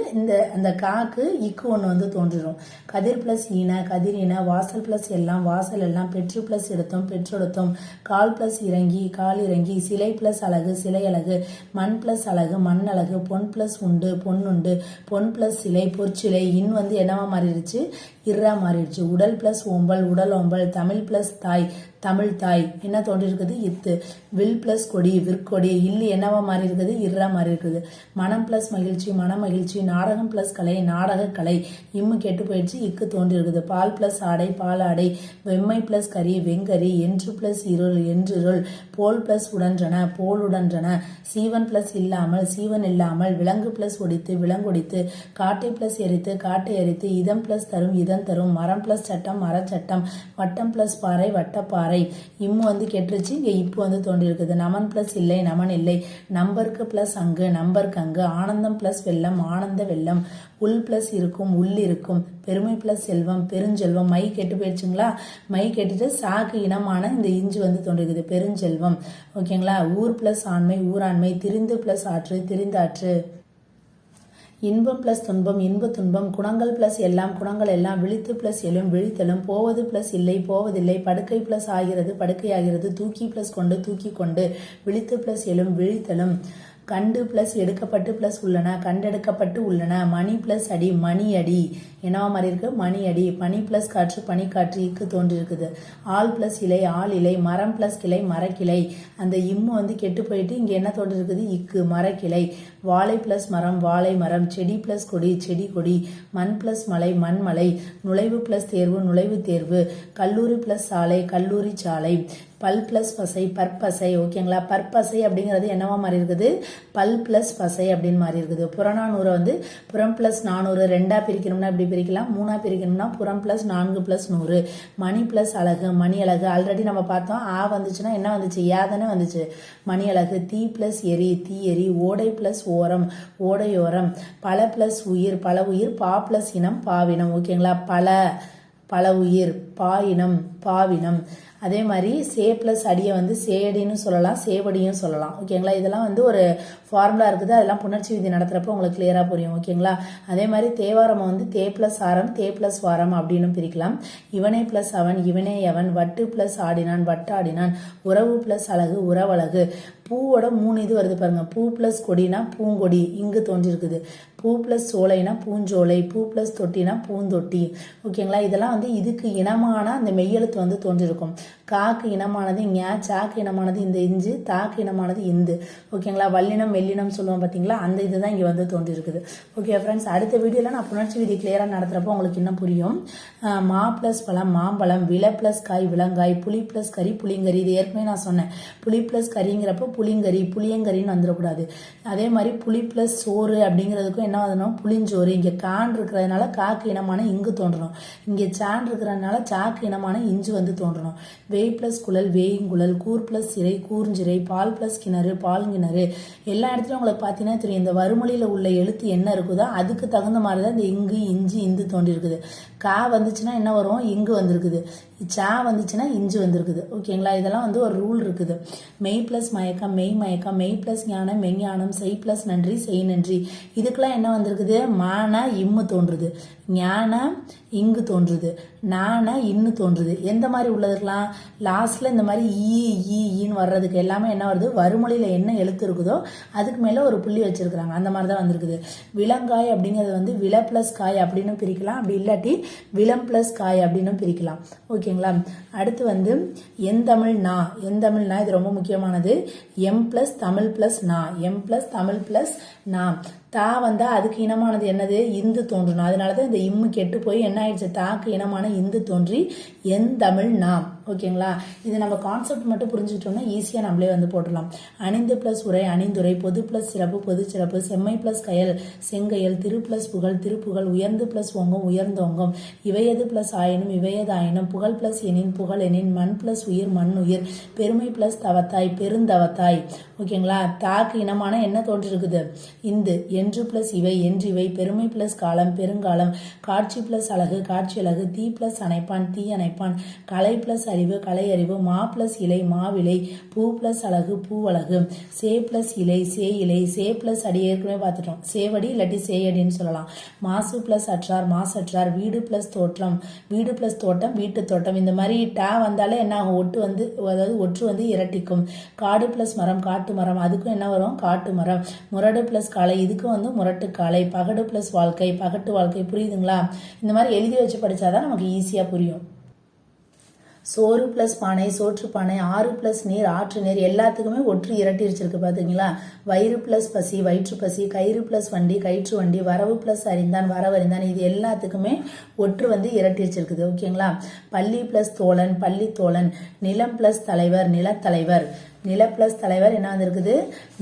அந்த காக்கு இக்கு ஒன்று வந்து தோன்றிடும். கதிர் பிளஸ் ஈன கதிர் ஈன. வாசல் பிளஸ் எல்லாம் வாசல் எல்லாம். பெற்று பிளஸ் எடுத்தோம் பெற்றெடுத்தோம். கால் பிளஸ் இறங்கி கால் இறங்கி. சிலை பிளஸ் அழகு சிலை அழகு. மண் பிளஸ் அழகு மண் அழகு. பொன் பிளஸ் உண்டு பொன்னுண்டு. பொன் பிளஸ் சிலை பொற்சிலை. இன் வந்து என்னவா மாறிடுச்சு, இர்ரா மாறிடுச்சு. உடல் பிளஸ் ஓம்பல் உடல் ஓம்பல். தமிழ் பிளஸ் தாய் தமிழ் தாய். என்ன தோன்றிருக்குது, இத்து. வில் பிளஸ் கொடி விற்கொடி. இல்லு என்னவா மாறி இருக்குது, இர்ரா மாறி இருக்குது. மனம் பிளஸ் மகிழ்ச்சி மன மகிழ்ச்சி. நாடகம் பிளஸ் கலை நாடக கலை. இம்மு கெட்டு போயிடுச்சு, இக்கு தோன்றி இருக்குது. பால் பிளஸ் ஆடை பால் ஆடை. வெம்மை பிளஸ் கரி வெங்கரி. என்று பிளஸ் இருள் என்றிருள். போல் பிளஸ் உடன்றன போல் உடன்றன. சீவன் பிளஸ் இல்லாமல் சீவன் இல்லாமல். விலங்கு பிளஸ் ஒடித்து விலங்கொடித்து. காட்டை பிளஸ் எரித்து காட்டை எரித்து. இதம் பிளஸ் தரும் இதம் தரும். மரம் பிளஸ் சட்டம் மரச்சட்டம். வட்டம் பிளஸ் பாறை வட்டப்பாறை. இம்மு வந்து கெட்டுருச்சு, இங்க இப்பு வந்து தோன்றி இருக்குது. நமன் பிளஸ் இல்லை நமன் இல்லை. நம்பருக்கு பிளஸ் அங்கு நம்பருக்கு அங்கு. ஆனந்தம் பிளஸ் வெள்ளம் ஆனந்த வெள்ளம். உள் பிளஸ் இருக்கும் உள் இருக்கும். பெருமை பிளஸ் செல்வம் பெருஞ்செல்வம். மை கெட்டு போயிடுச்சுங்களா, மை கெட்டுட்டு சாக்கு இனமான இந்த இஞ்சு வந்து தோன்றிருக்குது, பெருஞ்செல்வம். ஓகேங்களா. ஊர் பிளஸ் ஆண்மை ஊராண்மை. திரிந்து பிளஸ் ஆற்று திரிந்தாற்று. இன்பம் பிளஸ் துன்பம் இன்ப துன்பம். குணங்கள் பிளஸ் எல்லாம் குணங்கள் எல்லாம். விழித்து பிளஸ் எழும் விழித்தலும். போவது பிளஸ் இல்லை போவதில்லை. படுக்கை பிளஸ் ஆகிறது படுக்கையாகிறது. தூக்கி பிளஸ் கொண்டு தூக்கி கொண்டு. விழித்து பிளஸ் எழும் விழித்தலும். கண்டு பிளஸ் எடுக்கப்பட்டு பிளஸ் உள்ளன கண்டெடுக்கப்பட்டு உள்ளன. மணி பிளஸ் அடி மணி அடி. என்னவா மாதிரி இருக்கு, மணி அடி. பனி பிளஸ் காற்று பனிக்காற்று. இக்கு தோன்றி இருக்குது. ஆள் பிளஸ் இலை ஆள் இலை. மரம் பிளஸ் கிளை மரக்கிளை. அந்த இம்மு வந்து கெட்டு போயிட்டு இங்க என்ன தோன்றி இருக்குது, இக்கு மரக்கிளை. வாழை பிளஸ் மரம் வாழை மரம். செடி பிளஸ் கொடி செடி கொடி. மண் பிளஸ் மலை மண் மலை. நுழைவு பிளஸ் தேர்வு நுழைவு தேர்வு. கல்லூரி பிளஸ் சாலை கல்லூரி சாலை. பல் பிளஸ் பசை பற்பசை. ஓகேங்களா. பற்பசை அப்படிங்கிறது என்னவா மாறி இருக்குது, பல் பிளஸ் பசை அப்படின்னு மாறி இருக்குது. புறநானூரை வந்து புறம் பிளஸ் 400 ரெண்டா பிரிக்கணும்னா இப்படி பிரிக்கலாம். மூணா பிரிக்கணும்னா புறம் பிளஸ் 4 பிளஸ் 100. மணி பிளஸ் அழகு மணி அழகு. ஆல்ரெடி நம்ம பார்த்தோம், ஆ வந்துச்சுன்னா என்ன வந்துச்சு, யாதானே வந்துச்சு, மணி அழகு. தீ பிளஸ் எரி தீ எரி. ஓடை பிளஸ் ஓரம் ஓடையோரம். பல பிளஸ் உயிர் பல உயிர். பா பிளஸ் இனம் பாவினம். ஓகேங்களா. பல பல உயிர், பாயினம், பாவினம். அதே மாதிரி சே ப்ளஸ் அடியை வந்து சேடின்னு சொல்லலாம், சேவடியும் சொல்லலாம். ஓகேங்களா, இதெல்லாம் வந்து ஒரு ஃபார்முலா இருக்குது, அதெல்லாம் புணர்ச்சி விதி நடத்துகிறப்ப உங்களுக்கு கிளியராக புரியும். ஓகேங்களா, அதே மாதிரி தேவாரம் வந்து தே ப்ளஸ் ஆரம், தே ப்ளஸ் வாரம் அப்படின்னு பிரிக்கலாம். இவனே ப்ளஸ் அவன், இவனே அவன், வட்டு ப்ளஸ் ஆடினான், வட்டாடினான், உறவு ப்ளஸ் அழகு, உறவழகு. பூவோட 3 இது வருது பாருங்க. பூ ப்ளஸ் கொடினா பூங்கொடி, இங்கு தோன்றிருக்குது. பூ ப்ளஸ் சோலைனா பூஞ்சோலை, பூ ப்ளஸ் தொட்டினா பூந்தொட்டி. ஓகேங்களா, இதெல்லாம் வந்து இதுக்கு இனமான அந்த மெய்யெழுத்து வந்து தோன்றிருக்கும். காக்கு இனமானது ஞ, சாக்கு இனமானது இந்த இஞ்சு, தாக்கு இனமானது இந்து. ஓகேங்களா, வல்லினம் வெள்ளினம் சொல்லுவோம் பார்த்தீங்களா, அந்த இதுதான் இங்கே வந்து தோன்றிருக்குது. ஓகே ஃப்ரெண்ட்ஸ், அடுத்த வீடியோவில் நான் புணர்ச்சி விதி கிளியராக நடத்துகிறப்போ உங்களுக்கு இன்னும் புரியும். மா ப்ளஸ் பழம் மாம்பழம், வில ப்ளஸ் காய் விலங்காய், புளி ப்ளஸ் கறி புளிங்கறி. இது ஏற்கனவே நான் சொன்னேன். புளி ப்ளஸ் கறிங்கிறப்போ புளிங்கறி புளியங்கறின்னு வந்துடக்கூடாது. அதே மாதிரி புளி ப்ளஸ் சோறு அப்படிங்கிறதுக்கும் என்ன வரணும், புளிஞ்சோறு. இங்கே கான் இருக்கிறதுனால காக்கு இனமான இங்கு தோன்றணும். இங்கே சான் இருக்கிறதுனால சாக்கு இனமான இஞ்சு வந்து தோன்றணும். வேய் ப்ளஸ் குழல் வேயுங்குழல், கூர் ப்ளஸ் சிறை கூர்ஞ்சிறை, பால் ப்ளஸ் கிணறு பால்கிணறு. எல்லா இடத்துலையும் உங்களுக்கு பார்த்தீங்கன்னா தெரியும், இந்த வறுமொழியில் உள்ள எழுத்து என்ன இருக்குதோ அதுக்கு தகுந்த மாதிரி தான் இந்த இங்கு இஞ்சு இந்து தோன்றிருக்குது. கா வந்துச்சுன்னா என்ன வரும், இங்கு வந்திருக்குது. சா வந்துச்சுன்னா இஞ்சு வந்திருக்குது. ஓகேங்களா, இதெல்லாம் வந்து ஒரு ரூல் இருக்குது. மெய் ப்ளஸ் மயக்கம் மெய் மயக்கம், மெய் ப்ளஸ் ஞானம் மெய்ஞானம், செய் ப்ளஸ் நன்றி செய் நன்றி. இதுக்கெல்லாம் என்ன வந்திருக்குது, மான இம்மு தோன்றுது, ஞான இங்கு தோன்றுது, நான இன்னு தோன்றுது. எந்த மாதிரி உள்ளதுக்கெல்லாம் லாஸ்ட்ல இந்த மாதிரி ஈன்னு வர்றதுக்கு எல்லாமே என்ன வருது, வறுமொழியில என்ன எழுத்து இருக்குதோ அதுக்கு மேல ஒரு புள்ளி வச்சிருக்கிறாங்க. அந்த மாதிரி தான் வந்திருக்குது. விலங்காய் அப்படிங்கிறது வந்து வில பிளஸ் காய் அப்படின்னு பிரிக்கலாம், அப்படி இல்லாட்டி விலம் பிளஸ் காய் அப்படின்னு பிரிக்கலாம். ஓகேங்களா, அடுத்து வந்து எந்தமிழ் நா. எந்தமிழ்னா இது ரொம்ப முக்கியமானது. எம் பிளஸ் தமிழ் பிளஸ் நா, எம் பிளஸ் தமிழ் பிளஸ் நா. தா வந்தா அதுக்கு இனமானது என்னது, இந்து தோன்றணும். அதனாலதான் இந்த இம்மு கெட்டு போய் என்ன ஆயிடுச்சு, தாக்கு இனமான இந்து தோன்றி என் தமிழ் நாம். ஓகேங்களா, இது நம்ம கான்செப்ட் மட்டும் புரிஞ்சுக்கிட்டோம்னா ஈஸியா நம்மளே வந்து போட்டுடலாம். அணிந்து பிளஸ் உரை அணிந்துரை, பொது பிளஸ் சிறப்பு பொது சிறப்பு, செம்மை பிளஸ் கயல் செங்கயல், திரு பிளஸ் புகழ் திருப்புகழ், உயர்ந்து பிளஸ் ஓங்கும் உயர்ந்தோங்கும், இவையது பிளஸ் ஆயினும் இவையது ஆயினும், புகழ் பிளஸ் எனின் புகழ் எனின், மண் பிளஸ் உயிர் மண் உயிர், பெருமை பிளஸ் தவத்தாய் பெருந்தவத்தாய். ஓகேங்களா, தாக்கு இனமான என்ன தோன்றிருக்குது, இந்து. என்று பிளஸ் இவை என்றிவை, பெருமை பிளஸ் காலம் பெருங்காலம், காட்சி பிளஸ் அழகு காட்சி அழகு, தீ பிளஸ் அணைப்பான் தீ அணைப்பான், கலை பிளஸ் அறிவு கலை அறிவு, மா பிளஸ் இலை மாவிலை, பூ பிளஸ் அழகு பூவழகு, சே பிளஸ் இலை சே இலை, சே பிளஸ் அடி ஏற்கனவே பார்த்துட்டோம், சேவடி இல்லாட்டி சேயடின்னு சொல்லலாம். மாசு பிளஸ் அற்றார் மாசற்றார், வீடு பிளஸ் தோற்றம் வீடு பிளஸ் தோட்டம் வீட்டு தோட்டம். இந்த மாதிரி டா வந்தாலே என்ன ஆகும், ஒட்டு வந்து அதாவது ஒற்று வந்து இரட்டிக்கும். காடு பிளஸ் மரம் காட்டு மரம், அதுக்கும் என்ன வரும், காட்டு மரம். முரடு பிளஸ் காலை, இதுக்கும் வந்து முரட்டு காலை. பகடு பிளஸ் வாழ்க்கை பகட்டு வாழ்க்கை. புரியுதுங்களா, இந்த மாதிரி எழுதி வச்சு படிச்சாதான் நமக்கு ஈஸியா புரியும். சோறு பிளஸ் பானை சோற்று பானை, ஆறு பிளஸ் நீர் ஆற்று நீர். எல்லாத்துக்குமே ஒற்று இரட்டி வச்சிருக்கு பாத்தீங்களா. வயிறு பிளஸ் பசி வயிற்று பசி, கயிறு பிளஸ் வண்டி கயிற்று வண்டி, வரவு பிளஸ் அறிந்தான் வரவறிந்தான். இது எல்லாத்துக்குமே ஒற்று வந்து இரட்டி வச்சிருக்குது. ஓகேங்களா, பள்ளி பிளஸ் தோழன் பள்ளி தோழன், நிலம் பிளஸ் தலைவர் நிலத்தலைவர், நில பிளஸ் தலைவர் என்ன வந்திருக்குது,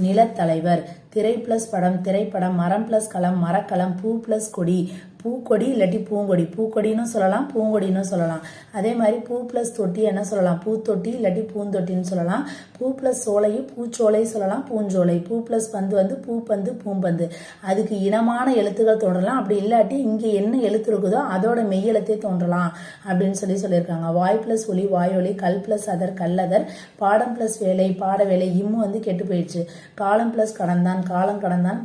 நிலத்தலைவர். திரை பிளஸ் படம் திரைப்படம், மரம் பிளஸ் களம் மரக்களம், பூ பிளஸ் கொடி பூக்கொடி இல்லாட்டி பூங்கொடி, பூக்கொடின்னு சொல்லலாம் பூங்கொடின்னு சொல்லலாம். அதே மாதிரி பூ பிளஸ் தொட்டி என்ன சொல்லலாம், பூத்தொட்டி இல்லாட்டி பூந்தொட்டின்னு சொல்லலாம். பூ பிளஸ் சோலையும் பூச்சோலை சொல்லலாம் பூஞ்சோலை. பூ பிளஸ் பந்து வந்து பூப்பந்து பூம்பந்து. அதுக்கு இனமான எழுத்துக்கள் தோன்றலாம், அப்படி இல்லாட்டி இங்கே என்ன எழுத்து இருக்குதோ அதோட மெய்யெழுத்தே தோன்றலாம் அப்படின்னு சொல்லியிருக்காங்க. வாய் பிளஸ் ஒலி வாயொலி, கல் பிளஸ் அதர் கல்லதர், பாடம் பிளஸ் வேலை பாட வேலை. இம்மு வந்து கெட்டு போயிடுச்சு. காலம் பிளஸ் கடந்தான் காலம் கடந்தான்,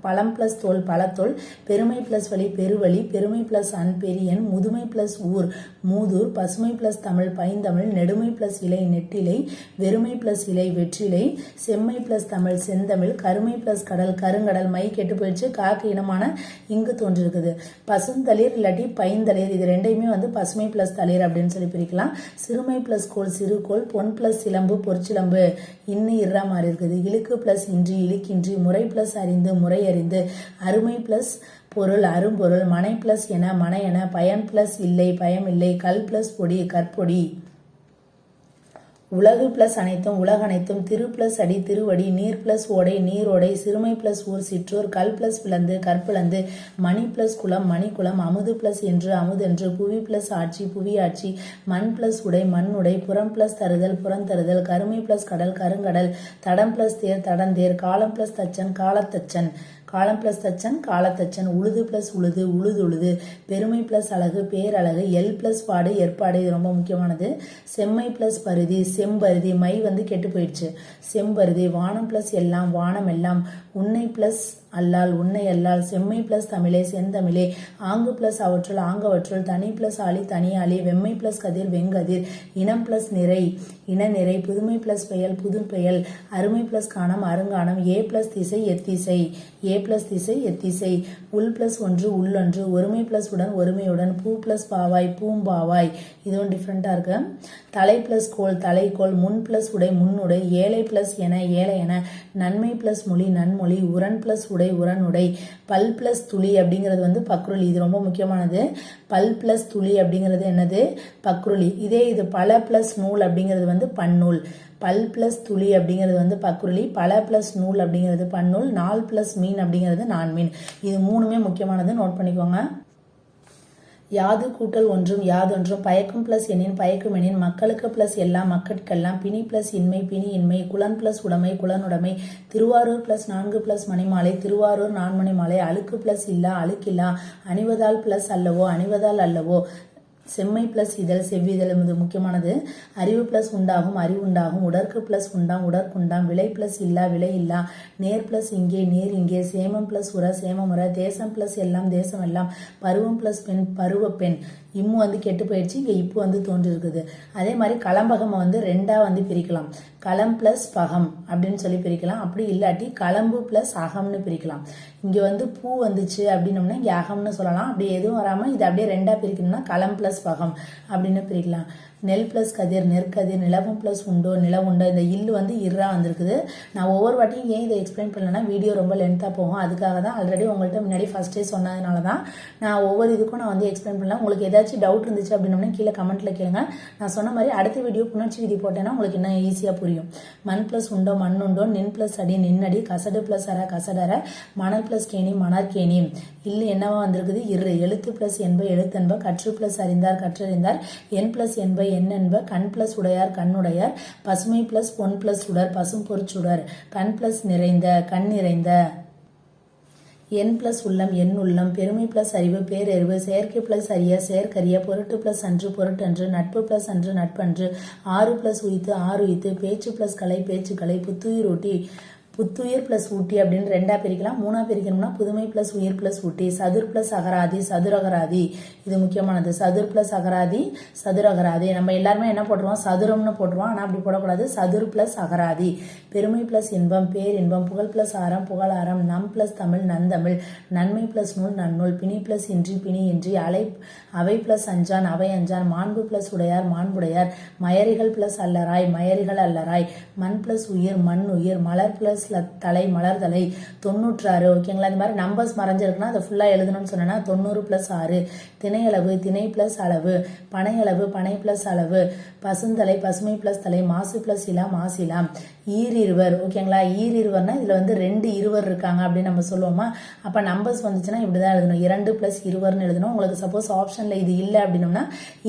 பழம் பிளஸ் தோல் பழத்தோல், பெருமை பிளஸ் வழி பெருவழி, பெருமை பிளஸ் அன் பெரியன், முதுமை பிளஸ் ஊர் மூதூர், பசுமை பிளஸ் தமிழ் பைந்தமிழ், நெடுமை பிளஸ் இலை நெட்டிலை, வெறுமை பிளஸ் இலை வெற்றிலை, செம்மை பிளஸ் தமிழ் செந்தமிழ், கருமை பிளஸ் கடல் கருங்கடல். மை கெட்டு போயிடுச்சு. காக்கு இனமான இங்கு தோன்றிருக்குது. பசுந்தளிர் இல்லாட்டி பைந்தளிர், இது ரெண்டையுமே வந்து பசுமை பிளஸ் தளிர் அப்படின்னு சொல்லி பிரிக்கலாம். சிறுமை பிளஸ் கோல் சிறுகோல், பொன் பிளஸ் சிலம்பு பொற்சிலம்பு, இன்னு இறா மாறி இருக்குது. இழுக்கு பிளஸ் இன்றி இழுக்கின்றி, முறை பிளஸ் அறிந்து முறை அறிந்து, அருமை பிளஸ் பொருள் அரும்பொருள், மனை பிளஸ் என மனை என, பயன் பிளஸ் இல்லை பயம் இல்லை, கல் பிளஸ் பொடி கற்பொடி, உலகு பிளஸ் அனைத்தும் உலகனைத்தும், திரு பிளஸ் அடி திருவடி, நீர் பிளஸ் ஓடை நீரோடை, சிறுமை பிளஸ் ஊர் சிற்றூர், கல் பிளஸ் பிளந்து கற்பிளந்து, மணி பிளஸ் குளம் மணிக்குளம், அமுது பிளஸ் என்று அமுதென்று, புவி பிளஸ் ஆட்சி புவி ஆட்சி, மண் பிளஸ் உடை மண் உடை, புறம் பிளஸ் தருதல் புறந்தருதல், கருமை பிளஸ் கடல் கருங்கடல், தடம் பிளஸ் தேர் தடந்தேர், காலம் பிளஸ் தச்சன் காலத்தச்சன், காலம் பிளஸ் தச்சன் காலத்தச்சன், உழுது பிளஸ் உழுது உழுதுழுது, பெருமை பிளஸ் அழகு பேரழகு, எல் பிளஸ் பாடு ஏற்பாடு, இது ரொம்ப முக்கியமானது. செம்மை பிளஸ் பருதி செம்பருதி, மை வந்து கெட்டு போயிடுச்சு, செம்பருதி. வானம் பிளஸ் எல்லாம் வானம் எல்லாம், உன்னை பிளஸ் அல்லால் உன்னை அல்லால், செம்மை பிளஸ் தமிழே செந்தமிழே, ஆங்கு பிளஸ் அவற்றுள் ஆங்கவற்றுள், தனி பிளஸ் ஆளி தனியாளி, வெம்மை பிளஸ் கதிர் வெங்கதிர், இனம் பிளஸ் நிறை இன நிறை, புதுமை பிளஸ் பெயல் புது பெயல், அருமை பிளஸ் காணம் அருங்காணம், ஏ பிளஸ் திசை எத்திசை ஏ பிளஸ் திசை எத்திசை, உள் பிளஸ் ஒன்று உள்ளொன்று, ஒருமை பிளஸ் உடன் ஒருமையுடன், பூ பிளஸ் பாவாய் பூம்பாவாய், இதுவும் டிஃப்ரெண்டா இருக்கு. தலை பிளஸ் கோல் தலைக்கோல், முன் பிளஸ் உடை முன்னுடை, ஏழை பிளஸ் என ஏழை என, நன்மை பிளஸ் மொழி நன்மொழி, உரன் பிளஸ் உடை உரன் உடை, பல் பிளஸ் துளி அப்படிங்கிறது வந்து பக்ருளி, இது ரொம்ப முக்கியமானது. பல் பிளஸ் துளி அப்படிங்கிறது என்னது? பக்ருளி. இதே இது பல பிளஸ் நூல் அப்படிங்கிறது வந்து பன்னூல். பல் பிளஸ் துளி அப்படிங்கிறது வந்து பக்ருளி, பல பிளஸ் நூல் அப்படிங்கிறது பன்னூல், நாள் பிளஸ் மீன் அப்படிங்கிறது நான்மீன். இது மூணுமே முக்கியமானது, நோட் பண்ணிக்கோங்க. யாது கூட்டல் ஒன்றும் யாதொன்றும், பயக்கும் பிளஸ் எண்ணின் பயக்கும் எண்ணின், மக்களுக்கு பிளஸ் எல்லாம் மக்கட்கெல்லாம், பிணி பிளஸ் இன்மை பிணி இன்மை, குலன் பிளஸ் உடைமை குலனுடைமை, திருவாரூர் பிளஸ் 4 பிளஸ் மணிமாலை திருவாரூர் 4 மணிமாலை, அழுக்கு பிளஸ் இல்லா அழுக்கில்லா, அணிவதால் பிளஸ் அல்லவோ அணிவதால் அல்லவோ, செம்மை பிளஸ் இதழ் செவ்விதழ், இது முக்கியமானது. அறிவு பிளஸ் உண்டாகும் அறிவு உண்டாகும், உடற்கு பிளஸ் உண்டாம் உடற்குண்டாம், விலை பிளஸ் இல்லா விலை இல்லா, நேர் பிளஸ் இங்கே நேர் இங்கே, சேமம் பிளஸ் உர சேமமுற, தேசம் பிளஸ் எல்லாம் தேசம் எல்லாம், பருவம் பிளஸ் பெண் பருவ பெண், இம்மு வந்து கெட்டு போயிடுச்சு, இங்க இப்பு வந்து தோன்றி இருக்குது. அதே மாதிரி களம்பகம் வந்து ரெண்டா வந்து பிரிக்கலாம், களம் பிளஸ் பகம் அப்படின்னு சொல்லி பிரிக்கலாம். அப்படி இல்லாட்டி களம்பு பிளஸ் அகம்னு பிரிக்கலாம். இங்க வந்து பூ வந்துச்சு அப்படின்னோம்னா இங்க அகம்னு சொல்லலாம். அப்படி எதுவும் வராம இது அப்படியே ரெண்டா பிரிக்கணும்னா களம் பிளஸ் பகம் அப்படின்னு பிரிக்கலாம். நெல் பிளஸ் கதிர் நெற்கதிர், நிலவும் பிளஸ் உண்டோ நிலவுண்டோ, இந்த இல்லு வந்து இர்ரா வந்திருக்குது. நான் ஒவ்வொரு வாட்டியும் ஏன் இதை எக்ஸ்பிளைன் பண்ணலன்னா வீடியோ ரொம்ப லென்த்தாக போகும், அதுக்காக தான். ஆல்ரெடி உங்கள்கிட்ட முன்னாடி ஃபர்ஸ்டே சொன்னதுனால தான் நான் ஒவ்வொரு இதுக்கும் நான் வந்து எக்ஸ்பிளைன் பண்ணலாம். உங்களுக்கு ஏதாச்சும் டவுட் இருந்துச்சு அப்படின்னோம்னா கீழே கமெண்ட்ல கேளுங்க. நான் சொன்ன மாதிரி அடுத்த வீடியோ புணர்ச்சி விதி போட்டேன்னா உங்களுக்கு இன்னும் ஈஸியாக புரியும். மண் பிளஸ் உண்டோ மண் உண்டோ, நின் பிளஸ் அடி நின்னடி, கசடு பிளஸ் அற கசடற, மணல் பிளஸ் கேணி மணற்கேணி, இல்லு என்னவா வந்திருக்குது இரு, எழுத்து பிளஸ் என்ப எழுத்தென்ப, கற்று பிளஸ் அறிந்தார் கற்றறிந்தார், என் பிளஸ் என்ப என்னென்ப, கண் பிளஸ் உடையார் கண்ணுடையார், பசுமை பிளஸ் பொன் பிளஸ் சுடர் பசும் பொற்சுடர், கண் பிளஸ் நிறைந்த கண் நிறைந்த, என் பிளஸ் உள்ளம் என் உள்ளம், பெருமை பிளஸ் அறிவு பேரறிவு, செயற்கை பிளஸ் அறிய செயற்கரிய, பொருட்டு பிளஸ் அன்று பொருட்டன்று, நட்பு பிளஸ் அன்று நட்பன்று, ஆறு பிளஸ் உயித்து ஆறு உயித்து, பேச்சு பிளஸ் கலை பேச்சுக்கலை, புத்துயிர் ஊட்டி புத்துயிர் பிளஸ் ஊட்டி அப்படின்னு ரெண்டா பிரிக்கலாம். மூணா பிரிக்கணும்னா புதுமை பிளஸ் உயிர் பிளஸ் ஊட்டி, சதுர் பிளஸ் அகராதி சதுரகராதி, இது முக்கியமானது. சதுர் பிளஸ் அகராதி சதுரகராதி. நம்ம எல்லாருமே என்ன போட்டுருவோம் சதுரம்னு போட்டுருவோம், ஆனால் அப்படி போடக்கூடாது. சதுர் பிளஸ் அகராதி. பெருமை பிளஸ் இன்பம் பேரின்பம், புகழ் பிளஸ் ஆரம் புகழாரம், நம் பிளஸ் தமிழ் நந்தமிழ், நன்மை பிளஸ் நூல் நன்னூல், பிணி பிளஸ் இன்றி பிணி இன்றி, அவை பிளஸ் அஞ்சான் அவை அஞ்சான், மாண்பு பிளஸ் உடையார் மாண்புடையார், மயரிகள் பிளஸ் அல்லராய் மயரிகள் அல்லராய், மண் பிளஸ் உயிர் மண் உயிர், மலர் பிளஸ் தலை மலர்தலை, 96. ஓகேங்களா? இந்த மாதிரி நம்பர்ஸ் மறைஞ்சிருக்குன்னா அதை ஃபுல்லா எழுதணும்னு சொன்னா 90 பிளஸ் 6, திணையளவு திணை பிளஸ் அளவு, பனையளவு பனை பிளஸ் அளவு, பசுந்தலை பசுமை பிளஸ் தலை, மாசு பிளஸ் இலா மாசிலா, ஈரிருவர். ஓகேங்களா? ஈரிருவர்னா இதுல வந்து 2 இருவர் இருக்காங்க அப்படின்னு நம்ம சொல்லுவோமா? அப்ப நம்பர்ஸ் வந்துச்சுன்னா இப்படிதான் எழுதணும், 2 பிளஸ் இருவர்னு எழுதணும். உங்களுக்கு சப்போஸ் ஆப்ஷன்ல இது இல்லை அப்படின்னோம்னா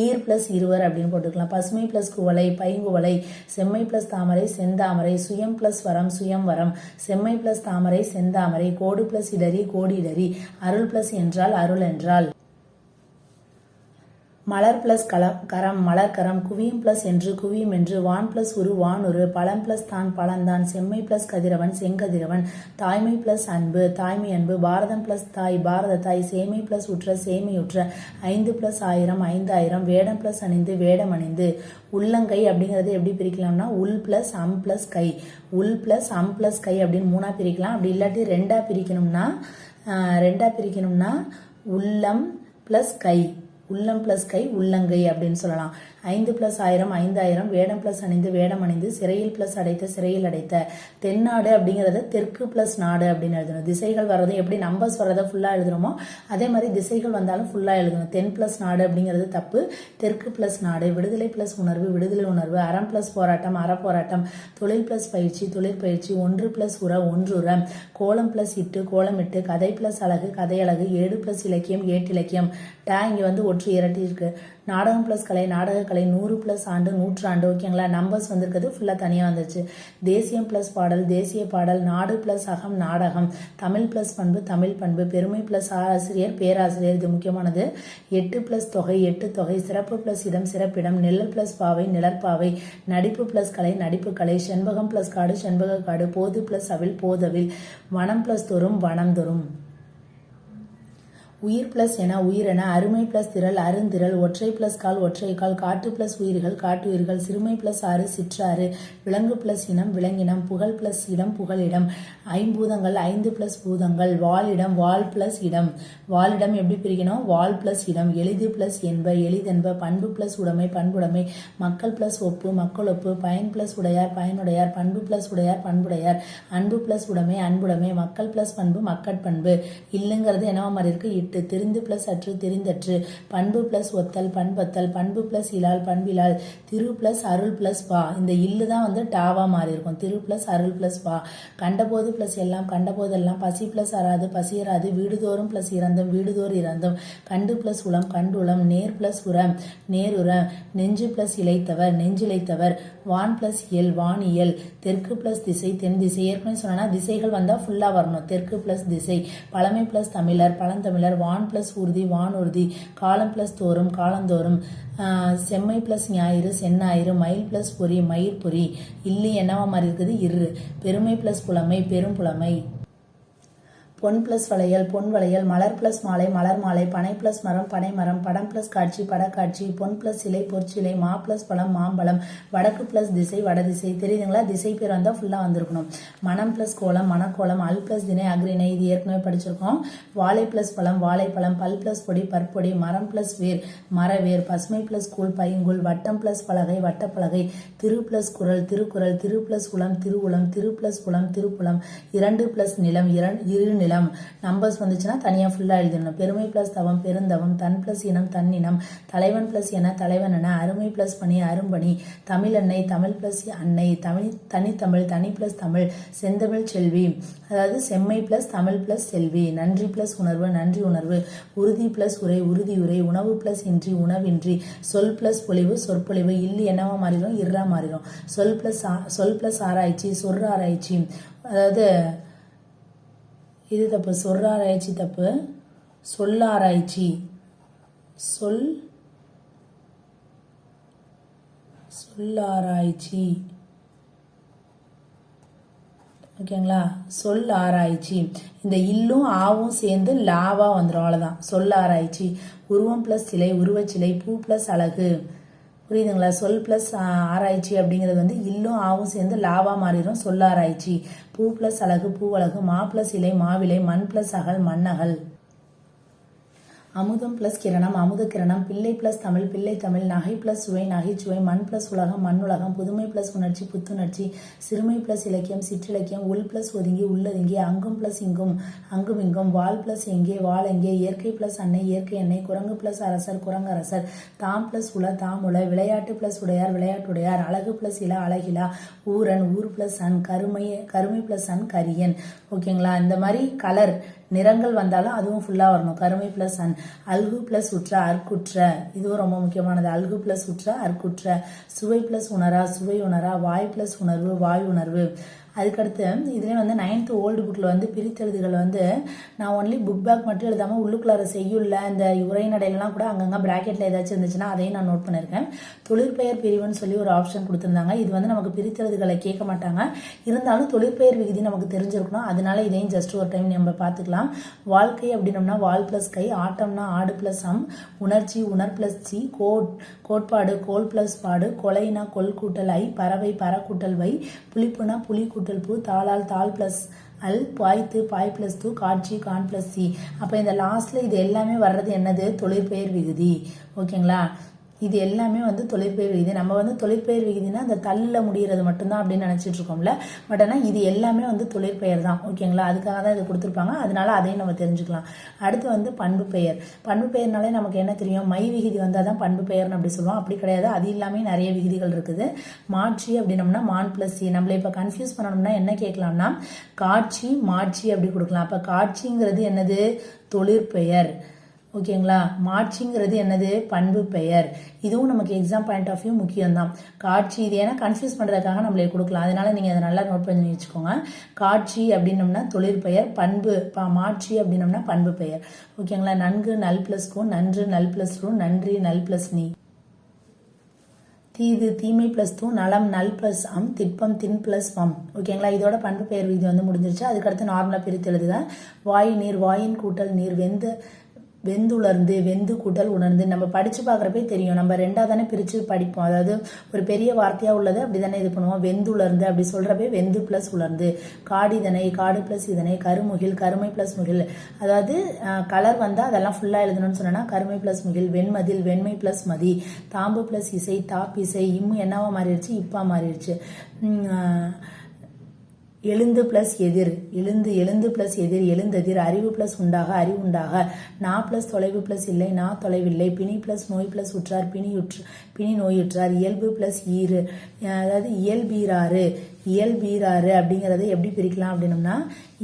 ஈர் பிளஸ் இருவர் அப்படின்னு போட்டுக்கலாம். பசுமை பிளஸ் குவளை பைங்குவளை, செம்மை பிளஸ் தாமரை செந்தாமரை, சுயம் பிளஸ் வரம் சுயம் வரம், செம்மை பிளஸ் தாமரை செந்தாமரை, கோடு பிளஸ் இடறி கோடி இடறி, அருள் பிளஸ் என்றால் அருள் என்றால், மலர் பிளஸ் கரம் மலர்கரம், குவியும் பிளஸ் என்று குவியும் என்று, வான் பிளஸ் உரு வானுரு, பழம் பிளஸ் தான் பழந்தான், செம்மை பிளஸ் கதிரவன் செங்கதிரவன், தாய்மை பிளஸ் அன்பு தாய்மை அன்பு, பாரதம் பிளஸ் தாய் பாரத தாய், சேமை பிளஸ் உற்ற சேமையுற்ற, 5 பிளஸ் 1000 5000, வேடம் பிளஸ் அணிந்து வேடம் அணிந்து, உள்ளங்கை அப்படிங்கிறது எப்படி பிரிக்கலாம்னா உள் பிளஸ் அம் பிளஸ் கை, உள் பிளஸ் அம் பிளஸ் கை அப்படின்னு 3ஆ பிரிக்கலாம். அப்படி இல்லாட்டி ரெண்டா பிரிக்கணும்னா உள்ளம் பிளஸ் கை, உள்ளம் பிளஸ் கை உள்ளங்கை அப்படின்னு சொல்லலாம். 5 பிளஸ் 1000 5000, வேடம் பிளஸ் அணிந்து வேடம் அணிந்து, சிறையில் பிளஸ் அடைத்த சிறையில் அடைத்த, தென்னாடு அப்படிங்கறத தெற்கு பிளஸ் நாடு அப்படின்னு எழுதணும். திசைகள் வர்றது எப்படி நம்பர்ஸ் வர்றதை ஃபுல்லா எழுதுறோமோ அதே மாதிரி திசைகள் வந்தாலும் ஃபுல்லா எழுதணும். தென் பிளஸ் நாடு அப்படிங்கிறது தப்பு, தெற்கு பிளஸ் நாடு, விடுதலை பிளஸ் உணர்வு விடுதலை உணர்வு, அறம் பிளஸ் போராட்டம் அற போராட்டம், தொழில் பிளஸ் பயிற்சி தொழிற்பயிற்சி, ஒன்று பிளஸ் உற ஒன்றுற, கோலம் பிளஸ் இட்டு கோலம் இட்டு, கதை பிளஸ் அழகு கதை அழகு, ஏடு பிளஸ் இலக்கியம் ஏட்டிலக்கியம், இங்க வந்து ஒற்று இரட்டி இருக்கு. நாடகம் ப்ளஸ் கலை நாடகக்கலை, 100 ப்ளஸ் ஆண்டு நூற்றாண்டு. ஓகேங்களா, நம்பர்ஸ் வந்திருக்கிறது ஃபுல்லாக தனியாக வந்துருச்சு. தேசியம் ப்ளஸ் பாடல் தேசிய பாடல், நாடு ப்ளஸ் அகம் நாடகம், தமிழ் ப்ளஸ் பண்பு தமிழ் பண்பு, பெருமை ப்ளஸ் ஆசிரியர் பேராசிரியர், இது முக்கியமானது. 8 ப்ளஸ் தொகை 8 தொகை, சிறப்பு ப்ளஸ் இடம் சிறப்பிடம், நிழல் ப்ளஸ் பாவை நிழற்பாவை, நடிப்பு ப்ளஸ் கலை நடிப்பு கலை, செண்பகம் ப்ளஸ் காடு செண்பக காடு, போது ப்ளஸ் அவில் போதவில், வனம் ப்ளஸ் தொறும் வனம் தொறும், உயிர் பிளஸ் என உயிரென, அருமை பிளஸ் திரள் அருந்திரள், ஒற்றை பிளஸ் கால் ஒற்றை கால், காட்டு பிளஸ் உயிர்கள் காட்டுயிர்கள், சிறுமை பிளஸ் ஆறு சிற்றாறு, விலங்கு பிளஸ் இனம் விலங்கினம், புகழ் பிளஸ் இடம் புகழிடம், ஐம்பூதங்கள் 5 பிளஸ் பூதங்கள், வாழிடம் வால் பிளஸ் இடம். வாழிடம் எப்படி பிரிக்கணும்? வால் பிளஸ் இடம். எளிது பிளஸ் என்ப எளிதென்ப, பண்பு பிளஸ் உடைமை பண்புடைமை, மக்கள் பிளஸ் ஒப்பு மக்களொப்பு, பயன் பிளஸ் உடையார் பயனுடையார், பண்பு பிளஸ் உடையார் பண்புடையார், அன்பு பிளஸ் உடைமை அன்புடைமை, மக்கள் பிளஸ் பண்பு மக்கட்பண்பு. இல்லுங்கிறது என்னவா மாதிரி இருக்கு? தெரிந்து பிளஸ் அற்று தெரிந்தற்று, பண்பு பிளஸ் ஒத்தல் பண்பத்தல், பண்பு பிளஸ் இலால் பண்பிலால், திரு பிளஸ் அருள் பிளஸ் பா. இந்த இல்லு தான் வந்து டாவா மாறி இருக்கும். திரு பிளஸ் அருள் பிளஸ் பா. கண்டபோது பிளஸ் எல்லாம் கண்டபோதெல்லாம், பசி பிளஸ் அறாது பசியராது, வீடுதோறும் பிளஸ் இறந்தும் வீடுதோர் இறந்தும், கண்டு பிளஸ் உளம் கண்டுளம், நேர் பிளஸ் உரம் நேருர, நெஞ்சு பிளஸ் இழைத்தவர் நெஞ்சிழைத்தவர், வான் பிளஸ் இயல் வானியல், தெற்கு பிளஸ் திசை தென் திசை. ஏற்கனவே சொன்னா திசைகள் வந்தா ஃபுல்லா வரணும். தெற்கு பிளஸ் திசை, பழமை பிளஸ் தமிழர் பழந்தமிழர், வான் பிளஸ் ஊர்தி வானூர்தி, காலம் பிளஸ் தோறும் காலந்தோறும், செம்மை பிளஸ் ஞாயிறு செந்நாயிறு, மயில் பிளஸ் பொறி மயிர்பொறி. இல்லி என்னவா மாதிரி இருக்குது? இரு. பெருமை பிளஸ் புலமை பெரும் புலமை, பொன் பிளஸ் வளையல் பொன் வளையல், மலர் பிளஸ் மாலை மலர் மாலை, பனை பிளஸ் மரம் பனை மரம், படம் பிளஸ் காட்சி படக்காட்சி, பொன் பிளஸ் சிலை பொற்சிலை, மா பிளஸ் பழம் மாம்பழம், வடக்கு பிளஸ் திசை வடதிசை. தெரியுதுங்களா? திசை பேர் வந்தா ஃபுல்லா வந்திருக்கணும். மனம் பிளஸ் கோலம் மணக்கோலம், அல் பிளஸ் திணை அக்ரிணை, இது ஏற்கனவே படிச்சிருக்கோம். வாழை பிளஸ் பழம் வாழைப்பழம், பல் பிளஸ் பொடி பற்பொடி, மரம் பிளஸ் வேர் மரவேர், பசுமை பிளஸ் கூழ் பைங்குள், வட்டம் பிளஸ் பலகை வட்டப்பலகை, திரு பிளஸ் குரல் திருக்குறள், திரு பிளஸ் உளம் திருவுளம், திரு பிளஸ் புலம் திருப்புலம், 2 பிளஸ் நிலம் இரு நிலம். நம்பர்ஸ் வந்துச்சுன்னா தனியா ஃபுல்லா எழுதிடணும். பெருமை பிளஸ் தவம் பெருந்தவம், தன் பிளஸ் இனம் தன்னினம், தலைவன் பிளஸ் என தலைவன் என, அருமை பிளஸ் பணி அரும்பணி, தமிழ் அன்னை தமிழ் பிளஸ் அன்னை, தனித்தமிழ் தனி பிளஸ் தமிழ், செந்தமிழ் செல்வி, அதாவது செம்மை பிளஸ் தமிழ் பிளஸ் செல்வி, நன்றி பிளஸ் உணர்வு நன்றி உணர்வு, உறுதி பிளஸ் உரை உறுதி உரை, உணவு பிளஸ் இன்றி உணவின்றி, சொல் பிளஸ் பொலிவு சொற்பொழிவு. இல்லு என்னவா மாறிடும்? இர்ரா மாறிடும். சொல் பிளஸ் ஆராய்ச்சி சொற்றாராய்ச்சி, அதாவது இது தப்பு. சொற்றாராய்ச்சி தப்பு. சொல்லாராய்ச்சி சொல்லாராய்ச்சி. ஓகேங்களா? சொல் ஆராய்ச்சி. இந்த இல்லும் ஆவும் சேர்ந்து லாவா வந்துடும். அவ்வளவுதான். சொல்லாராய்ச்சி. உருவம் பிளஸ் சிலை உருவச்சிலை, பூ பிளஸ் அழகு. புரியுதுங்களா? சொல் பிளஸ் ஆராய்ச்சி அப்படிங்கிறது வந்து இல்லும் ஆவும் சேர்ந்து லாவா மாறிடும். சொல்லாராய்ச்சி. பூ பிளஸ் அழகு பூவழகு, மா பிளஸ் இலை மாவிலை, மண் பிளஸ் அகல் மண்ணகல். அமுதம் பிளஸ் கிரணம் அமுத கிரணம், பிள்ளை பிளஸ் தமிழ் பிள்ளை தமிழ், நகை பிளஸ் சுவை நகைச்சுவை, மண் பிளஸ் உலகம் மண்ணுலகம், புதுமை பிளஸ் உணர்ச்சி புத்துணர்ச்சி, சிறுமை பிளஸ் இலக்கியம் சிற்றிலக்கியம், உள் பிளஸ் ஒதுங்கி உள்ளதுங்கி, அங்கும் பிளஸ் இங்கும் அங்கும் இங்கும், வால் பிளஸ் எங்கே வால் எங்கே, இயற்கை பிளஸ் அன்னை இயற்கை அன்னை, குரங்கு பிளஸ் அரசர் குரங்கரசர், தாம் பிளஸ் உல தாமுல, விளையாட்டு பிளஸ் உடையார் விளையாட்டுடையார், அழகு பிளஸ் இல அழகிலா, ஊரன் ஊர் பிளஸ் அன், கருமை பிளஸ் அன் கரியன். ஓகேங்களா? இந்த மாதிரி கலர் நிறங்கள் வந்தாலும் அதுவும் ஃபுல்லா வரணும். கருமை பிளஸ் அன், அல்கு பிளஸ் உற்ற அற்குற்ற, இதுவும் ரொம்ப முக்கியமானது. அல்கு பிளஸ் உற்ற அற்குற்ற, சுவை பிளஸ் உணரா சுவை உணரா, வாய் பிளஸ் உணர்வு வாய் உணர்வு. அதுக்கடுத்து இதுலேயே வந்து 9th ஓல்டு புக்கில் வந்து பிரித்தெழுதுகள் வந்து நான் ஒன்லி புக் பேக் மட்டும் எழுதாமல் உள்ளுக்குள்ளார செய்யுள்ள இந்த உரைநடையிலலாம் கூட அங்கங்கே ப்ராக்கெட்டில் ஏதாச்சும் இருந்துச்சுன்னா அதையும் நான் நோட் பண்ணியிருக்கேன். தொழிற்பெயர் பிரிவுன்னு சொல்லி ஒரு ஆப்ஷன் கொடுத்துருந்தாங்க. இது வந்து நமக்கு பிரித்தெழுதுகளை கேட்க மாட்டாங்க. இருந்தாலும் தொழிற்பெயர் விகுதி நமக்கு தெரிஞ்சிருக்கணும். அதனால இதையும் ஜஸ்ட் ஒரு டைம் நம்ம பார்த்துக்கலாம். வாழ்க்கை அப்படின்னம்னா வால் பிளஸ் கை, ஆட்டம்னா ஆடு பிளஸ் அம், உணர்ச்சி உணர் பிளஸ் சி, கோட்பாடு கோல் பிளஸ் பாடு, கொலைனா கொல் கூட்டல் ஐ, பறவை பறக்கூட்டல் வை, புளிப்புனா புலி கூட்டல் பூ, தாளால் தாள் பிளஸ் அல், பாய்த்து பாய் பிளஸ் தூ, காட்சி கான் பிளஸ் சி. அப்ப இந்த லாஸ்ட்ல இது எல்லாமே வர்றது என்னது? தொழிற்பெயர் விகுதி. ஓகேங்களா? இது எல்லாமே வந்து தொழிற்பெயர் விகுதி. நம்ம வந்து தொழிற்பெயர் விகுதினா அந்த தள்ளில் முடிகிறது மட்டும்தான் அப்படின்னு நினைச்சிட்டு இருக்கோம்ல. பட் ஆனால் இது எல்லாமே வந்து தொழிற்பெயர் தான். ஓகேங்களா? அதுக்காக தான் இது கொடுத்துருப்பாங்க. அதனால அதையும் நம்ம தெரிஞ்சுக்கலாம். அடுத்து வந்து பண்பு பெயர். பண்பு பெயர்னாலே நமக்கு என்ன தெரியும்? மை விகுதி வந்தால் தான் பண்பு பெயர்னு அப்படி சொல்லுவோம். அப்படி கிடையாது. அது இல்லாமல் நிறைய விகுதிகள் இருக்குது. மாட்சி அப்படின்னம்னா மான் பிளஸ் சி. நம்மளை இப்போ கன்ஃபியூஸ் பண்ணணும்னா என்ன கேட்கலாம்னா காட்சி மாட்சி அப்படி கொடுக்கலாம். அப்போ காட்சிங்கிறது என்னது? தொழிற்பெயர். ஓகேங்களா. மாட்சிங்கிறது என்னது? பண்பு பெயர். இதுவும் நமக்கு எக்ஸாம் பாயிண்ட் ஆஃப் வியூ முக்கியம்தான். காட்சி, இது ஏன்னா கன்ஃபியூஸ் பண்ணுறதுக்காக நம்மளே கொடுக்கலாம், அதனால நீங்கள் அதை நல்லா நோட் பண்ணி வச்சுக்கோங்க. காட்சி அப்படின்னம்னா தொழிற்பெயர், பண்பு மாட்சி அப்படின்னம்னா பண்பு பெயர். ஓகேங்களா. நன்கு நல் பிளஸ் கு, நன்று நல் பிளஸ் ரு, நன்றி நல் பிளஸ் நீ. தீது தீமை பிளஸ் தூ, நலம் நல் பிளஸ் அம், திட்பம் தின் பிளஸ் வம். ஓகேங்களா. இதோட பண்பு பெயர் இது வந்து முடிஞ்சிருச்சு. அதுக்கடுத்து நார்மலாக பிரித்து எழுதுக. வாய் நீர், வாயின் கூட்டல் நீர், வெந்துலர்ந்து, வெந்து கூட்டல் உணர்ந்து. நம்ம படிச்சு பார்க்குறப்பே தெரியும், நம்ம ரெண்டா தானே பிரித்து படிப்போம். அதாவது ஒரு பெரிய வார்த்தையாக உள்ளது அப்படி தானே இது பண்ணுவோம். வெந்துலர்ந்து அப்படி சொல்கிறப்பே வெந்து ப்ளஸ் உலர்ந்து. காடிதனை, காடு ப்ளஸ் இதனை. கருமுகில், கருமை ப்ளஸ் முகில். அதாவது கலர் வந்தால் அதெல்லாம் ஃபுல்லாக எழுதணும்னு சொன்னோன்னா கருமை ப்ளஸ் முகில். வெண்மதில், வெண்மை ப்ளஸ் மதி. தாம்பு ப்ளஸ் இசை, தாப் இசை. இம்மு என்னவா மாறிடுச்சு? இப்பா மாறிடுச்சு. எழுந்து பிளஸ் எதிர், எழுந்து பிளஸ் எதிர், எழுந்ததிர். அறிவு பிளஸ் உண்டாக, அறிவுண்டாக. நா பிளஸ் தொலைவு பிளஸ் இல்லை, நா தொலைவில்லை. பிணி பிளஸ் நோய் பிளஸ் உற்றார், பிணி நோயுற்றார். இயல்பு பிளஸ் ஈறு, அதாவது இயல்பீராறு, இயல்பீராறு அப்படிங்கிறத எப்படி பிரிக்கலாம் அப்படின்னம்னா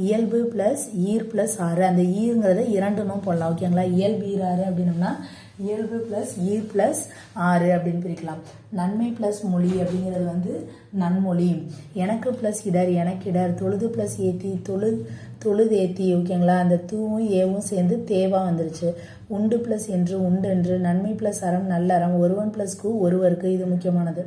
இயல்பு பிளஸ் ஈர் பிளஸ் ஆறு. அந்த ஈருங்கிறத இரண்டுனும் போடலாம். ஓகேங்களா. இயல்பீராறு அப்படின்னம்னா இயல்பு பிளஸ் ஈர் பிளஸ் ஆறு அப்படின்னு பிரிக்கலாம். நன்மை பிளஸ் மொழி அப்படிங்கிறது வந்து நன்மொழி. எனக்கு பிளஸ் இடர், எனக்கிடர். தொழுது பிளஸ் ஏத்தி, தொழுதேத்தி. ஓகேங்களா. அந்த தூவும் ஏவும் சேர்ந்து தேவா வந்துருச்சு. உண்டு பிளஸ் என்று, உண்டென்று. நன்மை பிளஸ் அறம், நல்லறம். ஒருவன் பிளஸ் கு, ஒருவருக்கு. இது முக்கியமானது.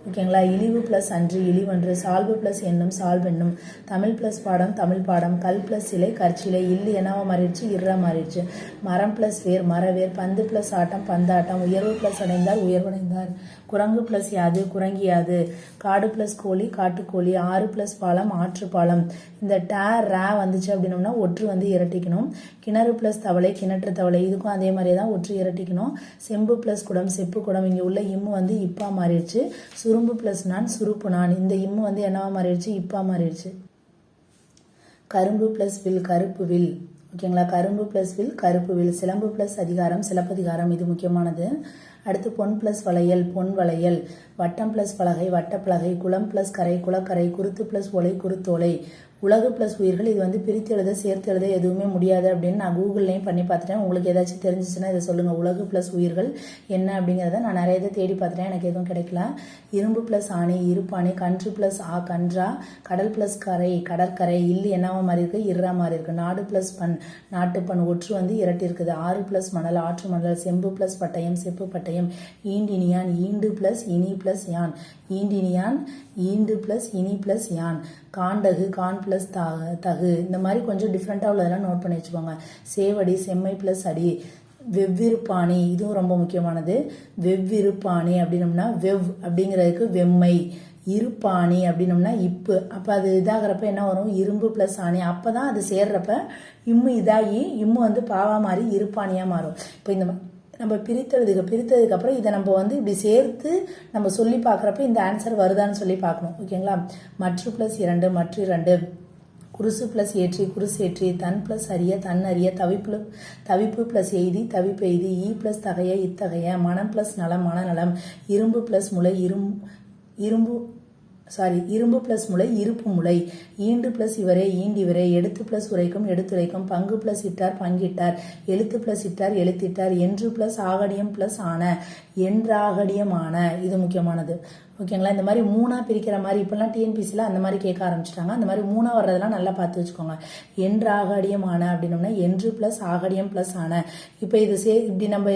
ஓகேங்களா. இழிவு பிளஸ் அன்று, இழிவன்று. சால்பு பிளஸ் எண்ணும், சால்வெண்ணும். தமிழ் பிளஸ் பாடம், தமிழ் பாடம். கல் பிளஸ் சிலை, கற்சிலை. இல்லு என்னவா மாறிடுச்சு? இர்ரா மாறிடுச்சு. மரம் பிளஸ் வேர், மரவேர். பந்து பிளஸ் ஆட்டம், பந்தாட்டம். உயர்வு பிளஸ் அடைந்தார், உயர்வடைந்தார். குரங்கு பிளஸ் யாது, குரங்கியாது. காடு பிளஸ் கோழி, காட்டுக்கோழி. ஆறு பிளஸ் பாலம், ஆற்று பாலம். இந்த ரா வந்துச்சு அப்படின்னோம்னா ஒற்று வந்து இரட்டிக்கணும். கிணறு பிளஸ் தவளை, கிணற்று தவளை. இதுக்கும் அதே மாதிரியே தான் ஒற்று இரட்டிக்கணும். செம்பு பிளஸ் குடம், செப்பு குடம். இங்கே உள்ள இம்மு வந்து இப்பா மாறிடுச்சு. சுரும்பு பிளஸ் நான், சுருப்பு நான். இந்த இம்மு வந்து என்னவா மாறிடுச்சு? இப்பா மாறிடுச்சு. கரும்பு பிளஸ் வில், கருப்பு வில். ஓகேங்களா. கரும்பு பிளஸ் வில், கருப்பு வில். சிலம்பு பிளஸ் அதிகாரம், சிலப்பதிகாரம். இது முக்கியமானது. அடுத்து பொன் பிளஸ் வளையல், பொன் வளையல். வட்டம் பிளஸ் பலகை, வட்டப்பலகை. குளம் பிளஸ் கரை, குளக்கரை. குருத்து பிளஸ் ஒலை, குருத்தோலை. உலகு பிளஸ் உயிர்கள். இது வந்து பிரித்து எழுத, சேர்த்து எழுத எதுவுமே முடியாது அப்படின்னு நான் கூகுள்லையும் பண்ணி பார்த்துட்டேன். உங்களுக்கு ஏதாச்சும் தெரிஞ்சிச்சுன்னா இதை சொல்லுங்கள். உலகு பிளஸ் உயிர்கள் என்ன அப்படிங்கிறத நான் நிறைய இதை தேடி பார்த்துட்டேன், எனக்கு எதுவும் கிடைக்கல. இரும்பு பிளஸ் ஆணை, இருப்பாணை. கன்று பிளஸ் ஆ, கன்றா. கடல் பிளஸ் கரை, கடற்கரை. இல்லு என்னவா மாறி இருக்கு? இர்ரா மாறி இருக்கு. நாடு பிளஸ் பண், நாட்டுப்பண். ஒற்று வந்து இரட்டி இருக்குது. ஆறு பிளஸ் மணல், ஆற்று மணல். செம்பு பிளஸ் பட்டயம், செப்பு பட்டயம். ஈண்டினியான், ஈண்டு பிளஸ் இனி பிளஸ் யான். ஈண்டினியான், ஈண்டு பிளஸ் இனி பிளஸ் யான். காண்டகு, கான் பிளஸ் தகு. இந்த மாதிரி கொஞ்சம் டிஃப்ரெண்ட்டாக உள்ளதெல்லாம் நோட் பண்ணி வச்சுக்கோங்க. சேவடி, செம்மை பிளஸ் அடி. வெவ்விருப்பாணி, இதுவும் ரொம்ப முக்கியமானது. வெவ்விருப்பாணி அப்படின்னம்னா வெவ் அப்படிங்கிறதுக்கு வெம்மை. இருப்பாணி அப்படின்னம்னா இப்பு. அப்போ அது இதாகிறப்ப என்ன வரும்? இரும்பு பிளஸ் ஆணி. அப்போ தான் அது சேர்றப்ப இம்மு இதாகி இம்மு வந்து பாவா மாறி இருப்பாணியாக மாறும். இப்போ இந்த நம்ம பிரித்ததுக்கு அப்புறம் இதை நம்ம வந்து இப்படி சேர்த்து நம்ம சொல்லி பார்க்குறப்ப இந்த ஆன்சர் வருதான்னு சொல்லி பார்க்கணும். ஓகேங்களா. மற்று பிளஸ் இரண்டு, மற்ற இரண்டு. குருசு பிளஸ் ஏற்றி, குருசேற்றி. தன் பிளஸ் அறிய, தன் அறிய. தவிப்பு பிளஸ் எய்தி, தவிப்பெய்தி. ஈ பிளஸ் தகைய, இத்தகைய. மனம் பிளஸ் நலம், மனநலம். இரும்பு பிளஸ் முளை, இரும்பு பிளஸ் முளை, இருப்பு முளை. ஈண்டு பிளஸ் இவரே, ஈண்டிவரே. எடுத்து பிளஸ் உரைக்கும், எடுத்துரைக்கும். பங்கு பிளஸ் இட்டார், பங்கிட்டார். எழுத்து பிளஸ் இட்டார், எழுத்திட்டார். என்று பிளஸ் ஆகடியம் பிளஸ் ஆன, என்றாகடியமான. இது முக்கியமானது. ஓகேங்களா. இந்த மாதிரி மூணா பிரிக்கிற மாதிரி இப்பெல்லாம் டிஎன்பிசியில் அந்த மாதிரி கேட்க ஆரம்பிச்சிட்டாங்க. அந்த மாதிரி மூணா வர்றதெல்லாம் நல்லா பார்த்து வச்சுக்கோங்க. என்றாகடியமான அப்படின்னோம்னா என்று பிளஸ் ஆகடியம் பிளஸ் ஆன. இப்போ இது இப்படி நம்ம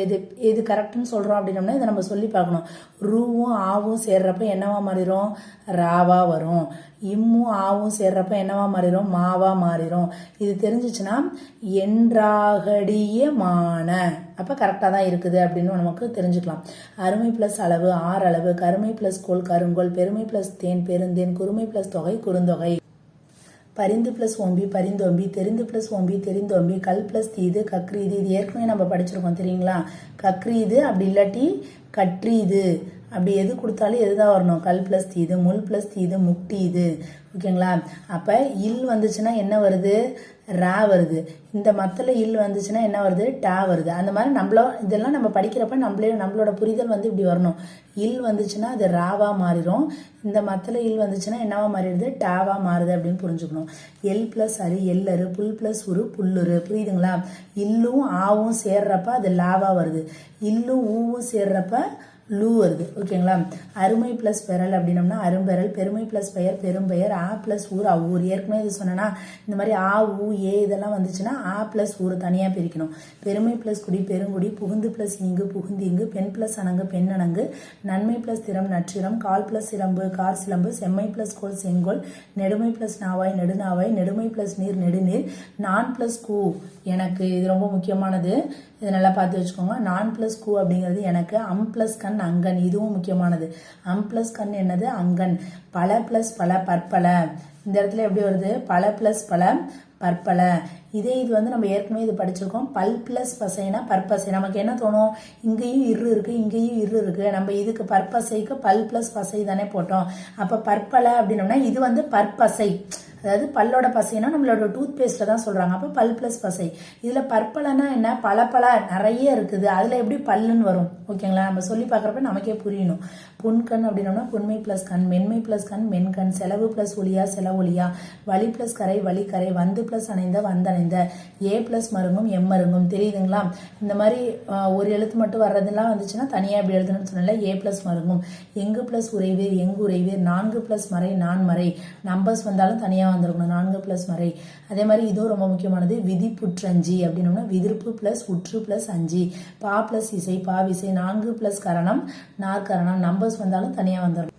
எது கரெக்டுன்னு சொல்கிறோம் அப்படின்னோம்னா இதை நம்ம சொல்லி பார்க்கணும். ரூவும் ஆவும் சேர்றப்ப என்னவா மாறிடும்? ராவா வரும். இம்மும் ஆவும் சேர்றப்ப என்னவா மாறிடும்? மாவா மாறிடும். இது தெரிஞ்சிச்சுன்னா என்றாகடியமான, அப்போ கரெக்டாக தான் இருக்குது அப்படின்னு நமக்கு தெரிஞ்சுக்கலாம். அருமை பிளஸ் அளவு, ஆறளவு. கருமை பிளஸ் கோல், கருங்கோல். பெருமை பிளஸ் தேன், பெருந்தேன். குறுமை பிளஸ் தொகை, குறுந்தொகை. பரிந்து பிளஸ் ஓம்பி, பரிந்தோம்பி. தெரிந்து பிளஸ் ஓம்பி, தெரிந்தோம்பி. கல் பிளஸ் தீது, கக்ரீது. இது ஏற்கனவே நம்ம படிச்சிருக்கோம் தெரியுங்களா. கக்ரீது அப்படி இல்லாட்டி கற்றீது அப்படி எது கொடுத்தாலும் எதுதான் வரணும்? கல் ப்ளஸ் தீது, முள் ப்ளஸ் தீது, முக்டி இது. ஓகேங்களா? அப்போ இல் வந்துச்சுன்னா என்ன வருது? ரா வருது. இந்த மத்தில் இல் வந்துச்சுன்னா என்ன வருது? டா வருது. அந்த மாதிரி இதெல்லாம் நம்ம படிக்கிறப்ப நம்மளோட புரிதல் வந்து இப்படி வரணும். இல் வந்துச்சுன்னா அது ராவா மாறிடும். இந்த மத்தில் இல் வந்துச்சுன்னா என்னவா மாறிடுது? டாவா மாறுது அப்படின்னு புரிஞ்சுக்கணும். எல் ப்ளஸ் அரு எல்லரு, புல் ப்ளஸ் உரு புல்லுரு. புரியுதுங்களா? இல்லும் ஆவும் சேர்றப்ப அது லாவா வருது. இல்லும் ஊவும் சேர்றப்ப லூ வருது. ஓகேங்களா? அருமை பிளஸ் பெறல் அப்படின்னோம்னா அரும்பெறல், பெருமை பிளஸ் பெயர் பெரும்பெயர், ஆ பிளஸ் ஊர் அவ்வூர். ஏற்கனவே இது சொன்னா இந்த மாதிரி ஆ ஊ ஏ இதெல்லாம் வந்துச்சுன்னா ஆ பிளஸ் ஊர் தனியாக பிரிக்கணும். பெருமை பிளஸ் குடி பெருங்குடி, புகுந்து பிளஸ் இங்கு புகுந்திங்கு, பெண் பிளஸ் அணங்கு பெண்ணணங்கு, நன்மை பிளஸ் திறம் நற்றிரம், கால் பிளஸ் சிலம்பு கார் சிலம்பு, செம்மை பிளஸ் கோல் செங்கோல், நெடுமை பிளஸ் நாவாய் நெடுநாவாய், நெடுமை பிளஸ் நீர் நெடுநீர், நான் பிளஸ் கூ எனக்கு. இது ரொம்ப முக்கியமானது, இதை நல்லா பார்த்து வச்சுக்கோங்க. நான் பிளஸ் கூ அப்படிங்கிறது எனக்கு. அம் பிளஸ் கண் அங்கன், இதுவும் முக்கியமானது. அம் பிளஸ் கண் என்னது? அங்கன். பல பிளஸ் பல பற்பல. இந்த இடத்துல எப்படி வருது? பல பிளஸ் பல பற்பல. இது வந்து நம்ம ஏற்கனவே இது படிச்சிருக்கோம். பல் பிளஸ் பசைனா பற்பசை. நமக்கு என்ன தோணும்? இங்கேயும் இரு இருக்கு, இங்கேயும் இரு இருக்கு. நம்ம இதுக்கு பற்பசைக்கு பல் பிளஸ் பசை தானே போட்டோம். அப்ப பற்பல அப்படின்னோம்னா இது வந்து பற்பசை. அதாவது பல்லோட பசைனா நம்மளோட டூத் பேஸ்ட்ல தான் சொல்றாங்க. அப்ப பல் பிளஸ் பசை. இதுல பற்பலனா என்ன? பல நிறைய இருக்குது. அதுல எப்படி பல்லுன்னு வரும்? ஓகேங்களா? நம்ம சொல்லி பார்க்கறப்ப நமக்கே புரியணும். புன்கண் அப்படின்னோம்னா புன்மை பிளஸ் கண், மென்மை பிளஸ் கண் மென்கண், செலவு பிளஸ் ஒளியா செலவொலியா, வலி பிளஸ் கரை வலிக்கரை, வந்து பிளஸ் அணைந்த வந்தணைந்த, ஏ பிளஸ் மருங்கும் எம்மருங்கும். தெரியுதுங்களா? இந்த மாதிரி ஒரு எழுத்து மட்டும் வர்றதெல்லாம் வந்துச்சுன்னா தனியா எப்படி எழுதணும்னு சொன்னல. ஏ பிளஸ் மருங்கும். எங்கு பிளஸ் உறைவீர் எங்கு உறைவீர், நான்கு பிளஸ் மறை நான் மறை. நம்பர்ஸ் வந்தாலும் தனியா வந்துருக்கணும். நான்கு பிளஸ் மறை. அதே மாதிரி இதுவும் ரொம்ப முக்கியமானது. விதி புற்றஞ்சி அப்படின்னோம்னா விதிர்ப்பு பிளஸ் உற்று பிளஸ் அஞ்சி, பா பிளஸ் இசை பாவிசை, நான்கு பிளஸ் கரணம் நாற்கரணம். நம்பர்ஸ் வந்தாலும் தனியா வந்துடும்.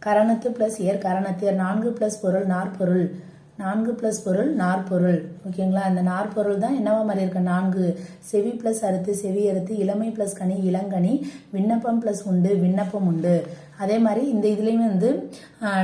கரணத்து பிளஸ் ஏர் கரணத்தேர், நான்கு பிளஸ் பொருள் நாற்பொருள், நான்கு பிளஸ் பொருள் நாற்பொருள். ஓகேங்களா? அந்த நாற்பொருள் தான் என்னவா மாதிரி இருக்கு? நான்கு. செவி பிளஸ் அறுத்து செவி அறுத்து, இளமை பிளஸ் கனி இளங்கனி, விண்ணப்பம் பிளஸ் உண்டு விண்ணப்பம் உண்டு. அதே மாதிரி இந்த இதுலேயுமே வந்து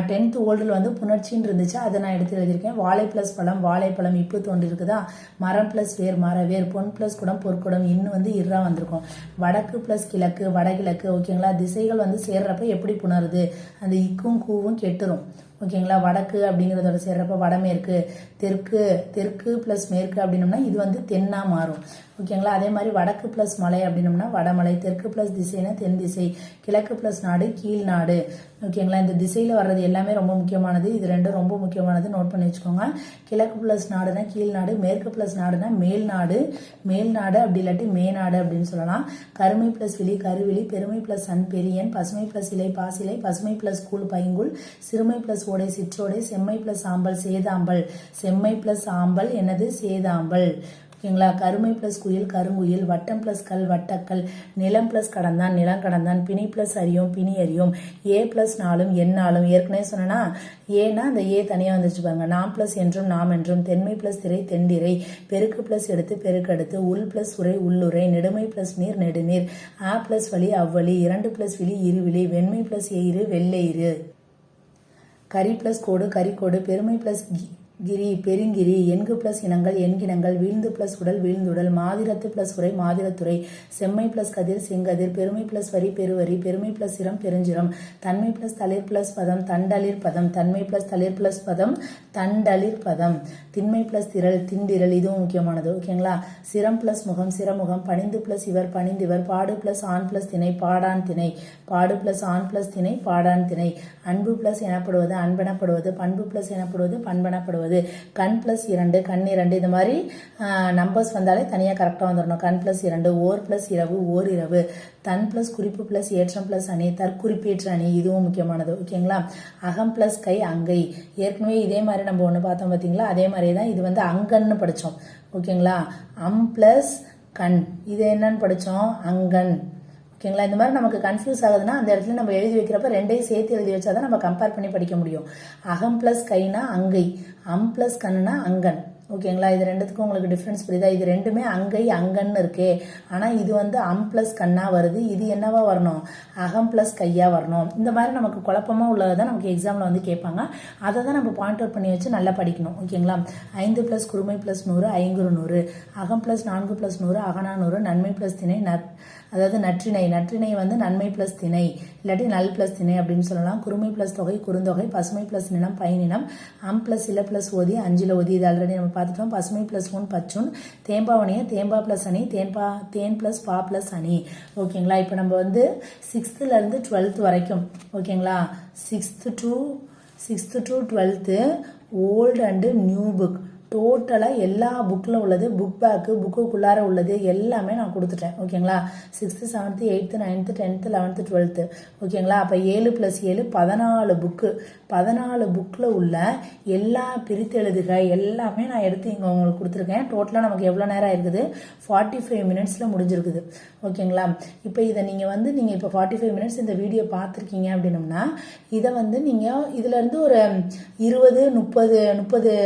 10th ஓல்டில் வந்து புணர்ச்சின்னு இருந்துச்சு, அதை நான் எடுத்து எழுதியிருக்கேன். வாழை பிளஸ் பழம் வாழைப்பழம் இப்பு தோன்றி இருக்குதா. மரம் பிளஸ் வேர் மரவேர், பொன் பிளஸ் குடம் பொற்குடம், இன்னும் வந்து இறா வந்திருக்கும். வடக்கு பிளஸ் கிழக்கு வடகிழக்கு. ஓகேங்களா? திசைகள் வந்து சேர்றப்ப எப்படி புணருது? அந்த இக்கும் கூவும் கெட்டுரும். ஓகேங்களா? வடக்கு அப்படிங்கிறதோட சேர்றப்ப வடமேற்கு, தெற்கு தெற்கு பிளஸ் மேற்கு அப்படின்னோம்னா இது வந்து தென்னா மாறும். ஓகேங்களா? அதே மாதிரி வடக்கு பிளஸ் மலை அப்படின்னோம்னா வடமலை, தெற்கு பிளஸ் திசைனா தென் திசை, கிழக்கு பிளஸ் நாடு கீழ் நாடு. ஓகேங்களா? இந்த திசையில வர்றது எல்லாமே ரொம்ப முக்கியமானது. இது ரெண்டும் ரொம்ப முக்கியமானது, நோட் பண்ணி வச்சுக்கோங்க. கிழக்கு பிளஸ் நாடுனா கீழ் நாடு, மேற்கு பிளஸ் நாடுனா மேல் நாடு, மேல் நாடு அப்படி இல்லாட்டி மேநாடு அப்படின்னு சொல்லலாம். கருமை பிளஸ் விழி கருவிழி, பெருமை பிளஸ் சன் பெரியன், பசுமை பிளஸ் இலை பாசிலை, பசுமை பிளஸ் கூழ் பைங்குள், சிறுமை பிளஸ் ஓடை சிற்றோடை, செம்மை பிளஸ் ஆம்பல் சேதாம்பல், செம்மை பிளஸ் ஆம்பல் என்னது? சேதாம்பல். ஓகேங்களா? கருமை பிளஸ் குயில் கருங்குயில், வட்டம் பிளஸ் கல் வட்டக்கல், நிலம் பிளஸ் கடந்தான் நிலம் கடந்தான், பிணி பிளஸ் அறியும் பிணி அறியும், ஏ பிளஸ் நாளும் எந்நாளும். ஏற்கனவே சொன்னா ஏன்னா அந்த ஏ தனியா வந்துச்சு பாருங்க. நாம் பிளஸ் என்றும் நாம் என்றும், தென்மை பிளஸ் திரை தென்திரை, பெருக்கு பிளஸ் எடுத்து பெருக்கெடுத்து, உள் பிளஸ் உரை உள்ளுரை, நெடுமை பிளஸ் நீர் நெடுநீர், ஆ பிளஸ் வலி அவ்வழி, இரண்டு பிளஸ் விழி இருவிழி, வெண்மை பிளஸ் எயிறு வெள்ளையிறு, கரி பிளஸ் கோடு கரிக்கோடு, பெருமை பிளஸ் கிரி பெருங்கிரி, எண்கு பிளஸ் இனங்கள் எண்கினங்கள், வீழ்ந்து பிளஸ் உடல் வீழ்ந்துடல், மாதிரத்து பிளஸ் உரை மாதிரத்துறை, செம்மை பிளஸ் கதிர் செங்கதிர், பெருமை பிளஸ் வரி பெருவரி, பெருமை பிளஸ் சிரம் பெருஞ்சிரம், தன்மை பிளஸ் தளிர் பிளஸ் பதம் தண்டளிர் பதம், தன்மை பிளஸ் தளிர் பிளஸ் பதம் தண்டளிர் பதம், திண்மை பிளஸ் திரள் திண்டிரல். இதுவும் முக்கியமானது. ஓகேங்களா? சிரம் பிளஸ் முகம் சிரமுகம், பணிந்து பிளஸ் இவர் பணிந்திவர், பாடு பிளஸ் ஆண் பிளஸ் திணை பாடான் திணை, பாடு பிளஸ் ஆண் பிளஸ் திணை பாடான் திணை, அன்பு பிளஸ் எனப்படுவது அன்பெனப்படுவது, பண்பு பிளஸ் எனப்படுவது பண்பெனப்படுவது, கண் பிளஸ் 2 கண் 2. இந்த மாதிரி நம்பர்ஸ் வந்தாலே தனியாக கரெக்டாக வந்துடணும். கண் பிளஸ் 2, ஓர் பிளஸ் இரவு ஓர் இரவு, தன் பிளஸ் குறிப்பு பிளஸ் ஏற்றம் பிளஸ் அணி தற்குறிப்பேற்ற அணி. இதுவும் முக்கியமானது. ஓகேங்களா? அகம் பிளஸ் கை அங்கை. ஏற்கனவே இதே மாதிரி நம்ம ஒன்று பார்த்தோம் பார்த்தீங்களா? அதே மாதிரி தான் இது வந்து அங்கன்னு படித்தோம். ஓகேங்களா? அம் பிளஸ் கண், இது என்னன்னு படித்தோம்? அங்கன். ஓகேங்களா? இந்த மாதிரி நமக்கு கன்ஃபியூஸ் ஆகுதுன்னா அந்த இடத்துல நம்ம எழுதி வைக்கிறப்ப ரெண்டையும் சேர்த்து எழுதி வச்சாதான் நம்ம கம்பேர் பண்ணி படிக்க முடியும். அகம் பிளஸ் கைனா அங்கை, அம் பிளஸ் கண்ணுனா அங்கன். ஓகேங்களா? இது ரெண்டுத்துக்கும் உங்களுக்கு டிஃப்ரென்ஸ் புரியுதா? இது ரெண்டுமே அங்கை அங்கன்னு இருக்கு. ஆனால் இது வந்து அம் ப்ளஸ் கண்ணா வருது. இது என்னவா வரணும்? அகம் ப்ளஸ் கையா வரணும். இந்த மாதிரி நமக்கு குழப்பமாக உள்ளதை தான் நமக்கு எக்ஸாமில் வந்து கேட்பாங்க. அதை தான் நம்ம பாயிண்ட் அவுட் பண்ணி வச்சு நல்லா படிக்கணும். ஓகேங்களா? 5 + குறுமை + 100 ஐங்குறு 100, அகம் + 4 + 100 அகனா 100, நன்மை + திணை அதாவது நற்றிணை வந்து நன்மை + திணை இல்லாட்டி நல் + திணை அப்படின்னு சொல்லலாம். குறுமை + தொகை குறுந்தொகை, பசுமை + நிலம் பைநிலம், அம் + இல + ஓதி அஞ்சில ஓதி. இது ஆல்ரெடி நம்ம பார்த்துட்டோம். பசுமை + ஊன் பச்சுன், தேம்பாவணிய தேம்பா + அணி, தேன் + பா + அணி. ஓகேங்களா? இப்போ நம்ம வந்து 6th இருந்து 12th வரைக்கும், ஓகேங்களா, 6th to 12th old and new book டோட்டலாக எல்லா புக்கில் உள்ளது, புக் பேக்கு புக்குக்குள்ளார உள்ளது எல்லாமே நான் கொடுத்துட்டேன். ஓகேங்களா? 6th 7th 8th 9th 10th 11th 12th. ஓகேங்களா? அப்போ 7 + 7 14 புக்கு. 14 புக்கில் உள்ள எல்லா பிரித்தெழுதுக எல்லாமே நான் எடுத்து இங்கே உங்களுக்கு கொடுத்துருக்கேன். டோட்டலாக நமக்கு எவ்வளோ நேரம் இருக்குது? 45 மினிட்ஸில் முடிஞ்சிருக்குது. ஓகேங்களா? இப்போ இதை நீங்கள் இப்போ 45 மினிட்ஸ் இந்த வீடியோ பார்த்துருக்கீங்க அப்படின்னம்னா இதை வந்து நீங்கள் இதுலேருந்து ஒரு 20 30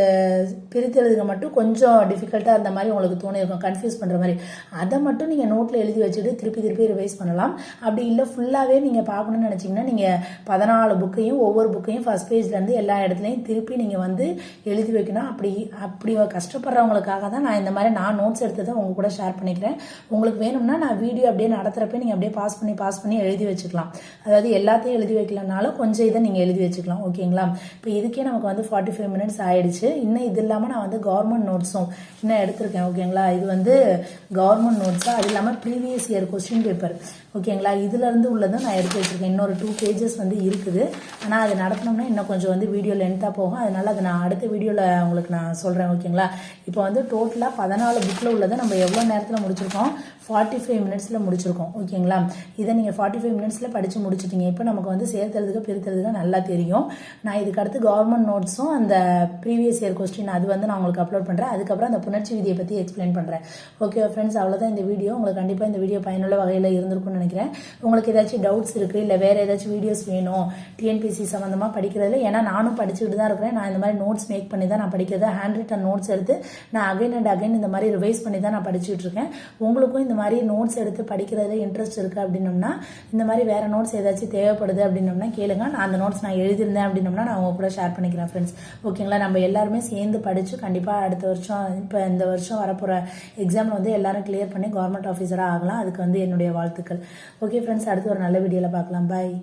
பிரித்தெழுதுக மட்டும் கொஞ்சம் டிஃபிகல்ட்டாக இருந்த மாதிரி உங்களுக்கு தோணிருக்கும், கன்ஃபியூஸ் பண்ணுற மாதிரி. அதை மட்டும் நீங்கள் நோட்டில் எழுதி வச்சுட்டு திருப்பி ரிவைஸ் பண்ணலாம். அப்படி இல்லை ஃபுல்லாகவே நீங்கள் பார்க்கணும்னு நினச்சிங்கன்னா நீங்கள் 14 புக்கையும் ஒவ்வொரு புக்கையும் ஃபர்ஸ்ட் பேஜ்லேருந்து எல்லா இடத்துலையும் திருப்பி நீங்கள் வந்து எழுதி வைக்கணும். அப்படி கஷ்டப்படுறவங்களுக்காக தான் நான் இந்த மாதிரி நோட்ஸ் எடுத்ததை உங்க கூட ஷேர் பண்ணிக்கிறேன். உங்களுக்கு வேணும்னா நான் வீடியோ அப்படியே நடத்துகிறப்ப நீங்கள் அப்படியே பாஸ் பண்ணி எழுதி வச்சுக்கலாம். அதாவது எல்லாத்தையும் எழுதி வைக்கலனாலும் கொஞ்சம் இதை நீங்கள் எழுதி வச்சுக்கலாம். ஓகேங்களா? இப்போ இதுக்கே நமக்கு வந்து 45 மினிட்ஸ் ஆயிடுச்சு. இன்னும் இது இல்லாமல் நான் வந்து கவர்மெண்ட் நோட்ஸும் இன்னும் எடுத்திருக்கேன். ஓகேங்களா? இது வந்து கவர்மெண்ட் நோட்ஸாக, அது இல்லாமல் ப்ரீவியஸ் இயர் கொஸ்டின் பேப்பர். ஓகேங்களா? இதுலேருந்து உள்ளதும் நான் எடுத்து வச்சுருக்கேன். இன்னொரு 2 பேஜஸ் வந்து இருக்குது. ஆனால் அது நடத்தணும்னா இன்னும் கொஞ்சம் வந்து வீடியோ லென்த்தாக போகும். அதனால அதை நான் அடுத்த வீடியோவில் உங்களுக்கு நான் சொல்கிறேன். ஓகேங்களா? இப்போ வந்து டோட்டலாக 14 புக்கில் உள்ளதை நம்ம எவ்வளோ நேரத்தில் முடிச்சிருக்கோம்? 45 மினிட்ஸில் முடிச்சிருக்கோம். ஓகேங்களா? இதை நீங்கள் 45 மினிட்ஸில் படித்து முடிச்சிட்டிங்க. இப்போ நமக்கு வந்து சேர்த்தெழுதுக பிரித்தெழுதுக நல்லா தெரியும். நான் இதுக்கு அடுத்து கவர்மெண்ட் நோட்ஸும் அந்த ப்ரீவியஸ் இயர் கொஸ்டின் அது வந்து நான் உங்களுக்கு அப்லோட் பண்ணுறேன். அதுக்கப்புறம் அந்த புணர்ச்சி விதியை பற்றி எக்ஸ்பிளைன் பண்ணுறேன். ஓகே ஃப்ரெண்ட்ஸ், அவ்வளோதான் இந்த வீடியோ. உங்களுக்கு கண்டிப்பாக இந்த வீடியோ பயனுள்ள வகையில் இருந்திருக்கும்னு நினைக்கிறேன். உங்களுக்கு ஏதாச்சும் டவுட்ஸ் இருக்குது, இல்லை வேறு ஏதாச்சும் வீடியோஸ் வேணும் டிஎன்பிசி சம்மந்தமாக படிக்கிறதுல, ஏன்னா நானும் படிச்சுட்டு தான் இருக்கிறேன். நான் இந்த மாதிரி நோட்ஸ் மேக் பண்ணி தான் நான் படிக்கிறது. ஹேண்ட் ரிட்டன் நோட்ஸ் எடுத்து நான் அகைன் அண்ட் அகைன் இந்த மாதிரி ரிவைஸ் பண்ணி தான் நான் படிச்சுட்டு இருக்கேன். உங்களுக்கும் இந்த மாதிரி நோட்ஸ் எடுத்து படிக்கிறதுல இன்ட்ரெஸ்ட் இருக்குது அப்படின்னோம்னா, இந்த மாதிரி வேறு நோட்ஸ் ஏதாச்சும் தேவைப்படுது அப்படின்னோம்னா கேளுங்க. நான் அந்த நோட்ஸ் நான் எழுதியிருந்தேன் அப்படின்னோம்னா நான் உங்க கூட ஷேர் பண்ணிக்கிறேன் ஃப்ரெண்ட்ஸ். ஓகேங்களா? நம்ம எல்லாருமே சேர்ந்து படித்து கண்டிப்பாக அடுத்த வருஷம், இப்போ இந்த வருஷம் வரப்போகிற எக்ஸாமில் வந்து எல்லாரும் கிளியர் பண்ணி கவர்மெண்ட் ஆஃபீஸராக ஆகலாம். அதுக்கு வந்து என்னுடைய வாழ்த்துக்கள். ஓகே ஃப்ரெண்ட்ஸ், அடுத்து ஒரு நல்ல வீடியோவில் பார்க்கலாம். பாய்.